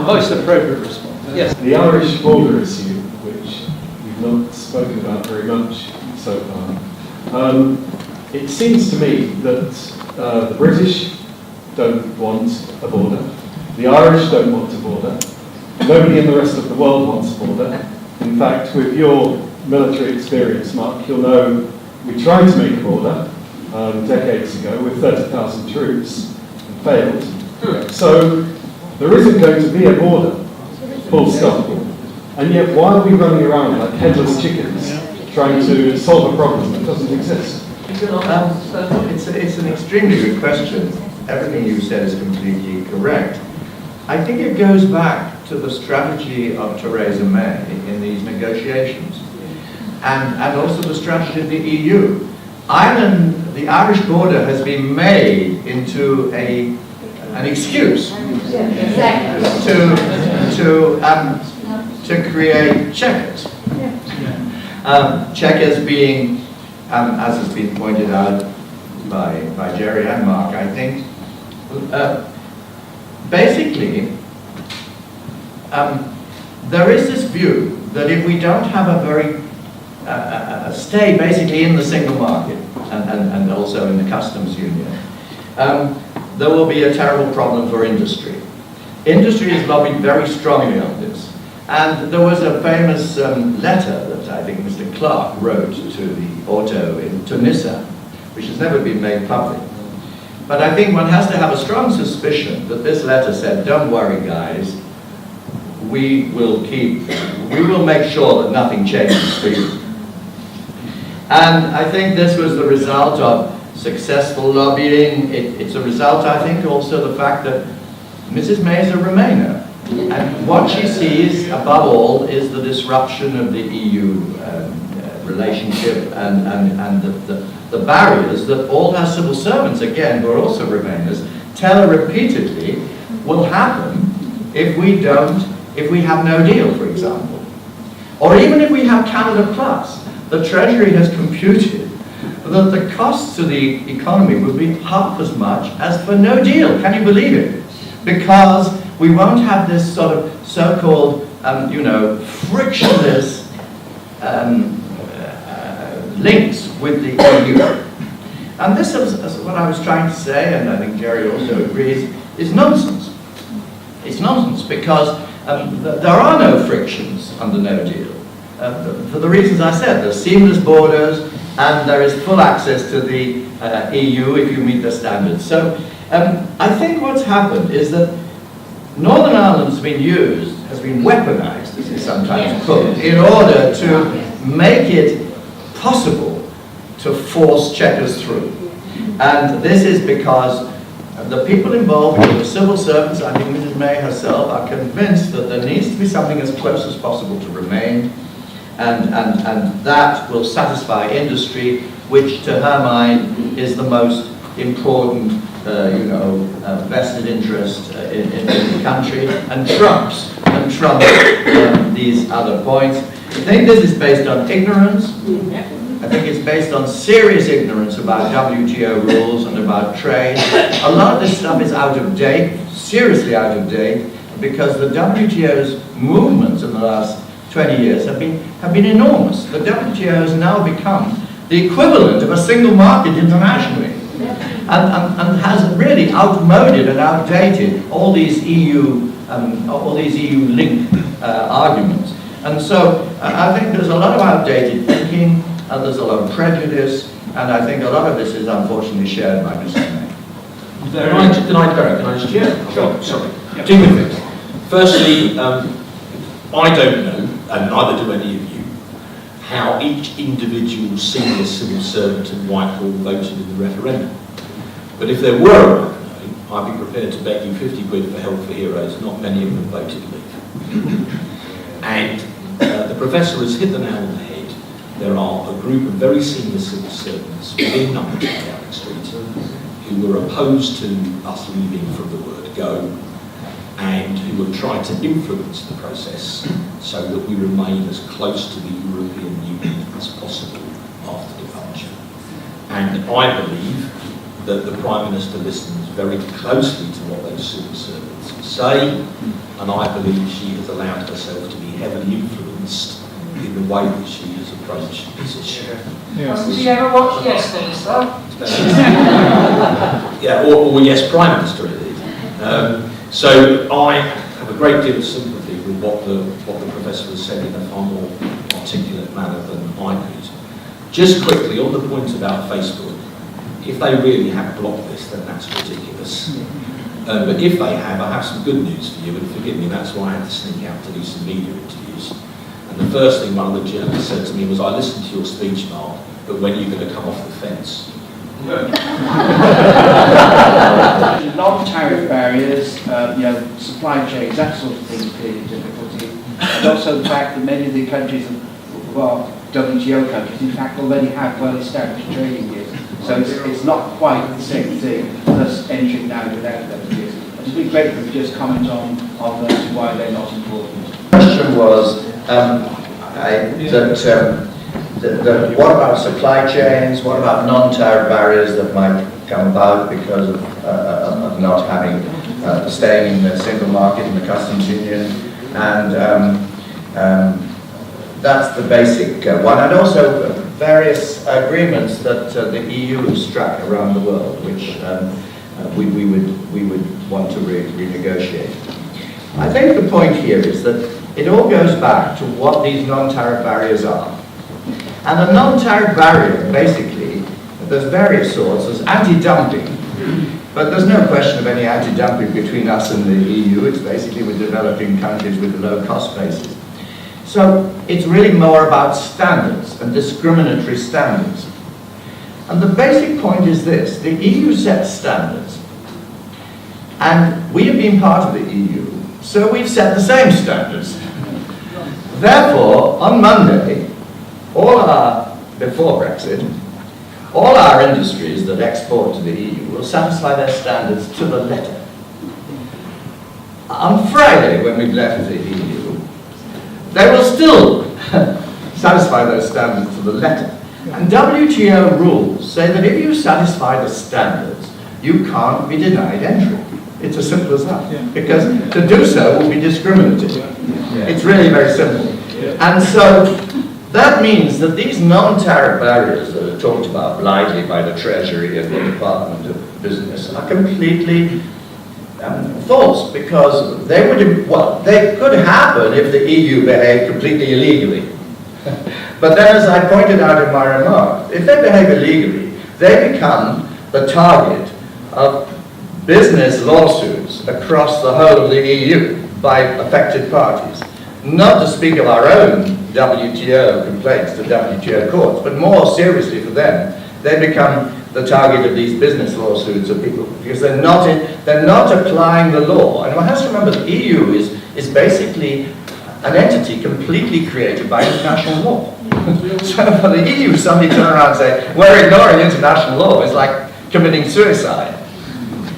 Most appropriate response. Yes. The Irish border issue, which we've not spoken about very much so far, it seems to me that the British don't want a border, the Irish don't want a border, nobody in the rest of the world wants a border. In fact, with your military experience, Mark, you'll know we tried to make a border decades ago with 30,000 troops and failed. So there isn't going to be a border, full stop. And yet why are we running around like headless chickens trying to solve a problem that doesn't exist? It's an extremely good question. Everything you said is completely correct. I think it goes back to the strategy of Theresa May in these negotiations, and also the strategy of the EU. Ireland, the Irish border has been made into an excuse to create Chequers. Chequers being, as has been pointed out by Jerry and Mark, I think, basically, there is this view that if we don't have a very stay basically in the single market and also in the customs union, there will be a terrible problem for industry. Industry has lobbied very strongly on this. And there was a famous letter that I think Mr. Clark wrote to the auto in Tunisia, which has never been made public. But I think one has to have a strong suspicion that this letter said, don't worry guys, we will make sure that nothing changes for you. And I think this was the result of successful lobbying. It's a result, I think, also the fact that Mrs. May is a Remainer. And what she sees, above all, is the disruption of the EU relationship and the barriers that all her civil servants, again, who are also Remainers, tell her repeatedly will happen if we have no deal, for example. Or even if we have Canada Plus. The Treasury has computed that the costs to the economy would be half as much as for no deal. Can you believe it? Because we won't have this sort of so-called, frictionless links with the EU. And this is what I was trying to say, and I think Jerry also agrees, is nonsense. It's nonsense because there are no frictions under no deal. For the reasons I said, there's seamless borders and there is full access to the EU if you meet the standards. So I think what's happened is that Northern Ireland has been weaponized, as it's sometimes put, in order to make it possible to force Chequers through. And this is because the people involved, the civil servants, I think Mrs. May herself, are convinced that there needs to be something as close as possible to Remain, and that will satisfy industry, which to her mind is the most important vested interest in the country, and trumps these other points. I think this is based on ignorance. I think it's based on serious ignorance about WTO rules and about trade. A lot of this stuff is out of date, seriously out of date, because the WTO's movements in the last 20 years have been enormous. The WTO has now become the equivalent of a single market internationally, and has really outmoded and outdated all these EU link arguments. And so I think there's a lot of outdated thinking, and there's a lot of prejudice, and I think a lot of this is unfortunately shared by Mr. May. Can I just Sure. Sorry. Yeah. Two quick things. Firstly, I don't know, and neither do any of you, how each individual senior civil servant at Whitehall voted in the referendum. But if there were a way of knowing, I'd be prepared to bet you 50 quid for Help for Heroes. Not many of them voted Leave. And the professor has hit the nail on the head. There are a group of very senior civil servants within Downing Street who were opposed to us leaving from the word go, and who have tried to influence the process so that we remain as close to the European Union as possible after departure. And I believe that the Prime Minister listens very closely to what those civil servants say, and I believe she has allowed herself to be heavily influenced in the way that she has approached this issue. Hasn't she ever watched Yesterday, sir? Yeah, or Yes Prime Minister indeed. So I have a great deal of sympathy with what the professor has said in a far more articulate manner than I could. Just quickly, on the point about Facebook, if they really have blocked this, then that's ridiculous. But if they have, I have some good news for you, and forgive me, that's why I had to sneak out to do some media interviews. And the first thing one of the journalists said to me was, I listened to your speech, Mark, but when are you going to come off the fence? Non-tariff barriers, supply chains, that sort of thing is clearly difficulty. And also the fact that many of the countries who are WTO countries, in fact, already have well-established trading gears. So it's not quite the same thing as entering now without those gears. I'd just be grateful if you just comment on those and why they're not important. The question was what about supply chains? What about non-tariff barriers that might come about because of not having staying in the single market in the customs union? And that's the basic one. And also various agreements that the EU has struck around the world, which we would want to renegotiate. I think the point here is that it all goes back to what these non-tariff barriers are. And a non-tariff barrier, basically, there's various sorts. There's anti-dumping, but there's no question of any anti-dumping between us and the EU. It's basically with developing countries with low cost bases. So it's really more about standards and discriminatory standards. And the basic point is this: the EU sets standards, and we have been part of the EU, so we've set the same standards. Therefore, on Monday, before Brexit, all our industries that export to the EU will satisfy their standards to the letter. On Friday, when we've left the EU, they will still satisfy those standards to the letter. And WTO rules say that if you satisfy the standards, you can't be denied entry. It's as simple as that. Because to do so will be discriminative. It's really very simple. And so that means that these non-tariff barriers that are talked about blithely by the Treasury and the Department of Business are completely false, because they could happen if the EU behaved completely illegally. But then, as I pointed out in my remarks, if they behave illegally, they become the target of business lawsuits across the whole of the EU by affected parties. Not to speak of our own WTO complaints to WTO courts, but more seriously for them, they become the target of these business lawsuits of people because they're not applying the law. And one has to remember the EU is basically an entity completely created by international law. So for the EU, somebody turn around and say, we're ignoring international law, is like committing suicide,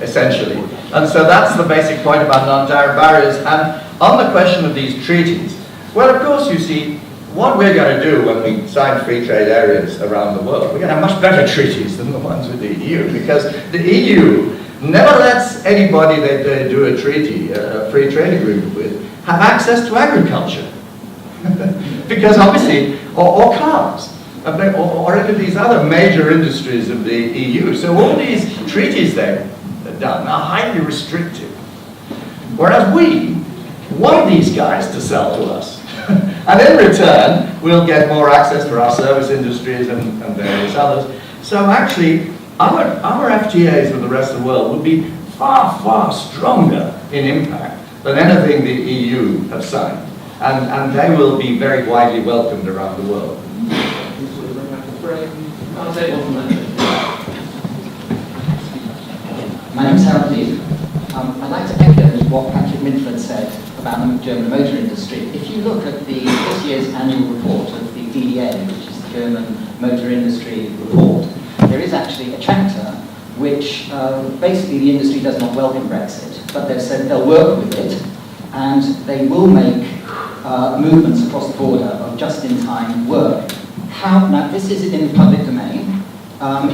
essentially. And so that's the basic point about non-tariff barriers. And on the question of these treaties, well, of course, you see, what we're going to do when we sign free trade areas around the world, we're going to have much better treaties than the ones with the EU, because the EU never lets anybody they do a treaty, a free trade agreement with, have access to agriculture. Because obviously, or cars, or any of these other major industries of the EU. So all these treaties they've done are highly restrictive. Whereas we want these guys to sell to us. And in return, we'll get more access for our service industries and various others. So actually, our FTAs with the rest of the world will be far, far stronger in impact than anything the EU have signed. And they will be very widely welcomed around the world. My name's Harold Lee. I'd like to echo what Patrick Minford said about the German motor industry. If you look at this year's annual report of the DDA, which is the German motor industry report, there is actually a chapter which basically the industry does not welcome Brexit, but they've said they'll work with it and they will make movements across the border of just-in-time work. Now, this is in the public domain.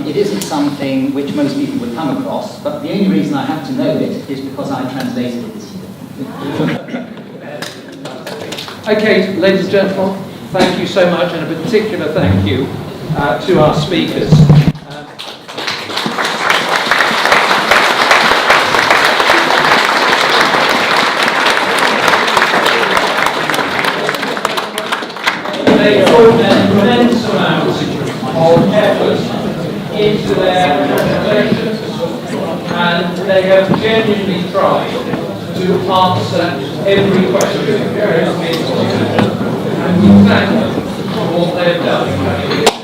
It isn't something which most people would come across, but the only reason I have to know it is because I translated it this year. Okay, ladies and gentlemen, thank you so much, and a particular thank you to our speakers. They put an immense amount of effort into their presentations, and they have genuinely tried to answer every question there has been, and we thank them for what they have done.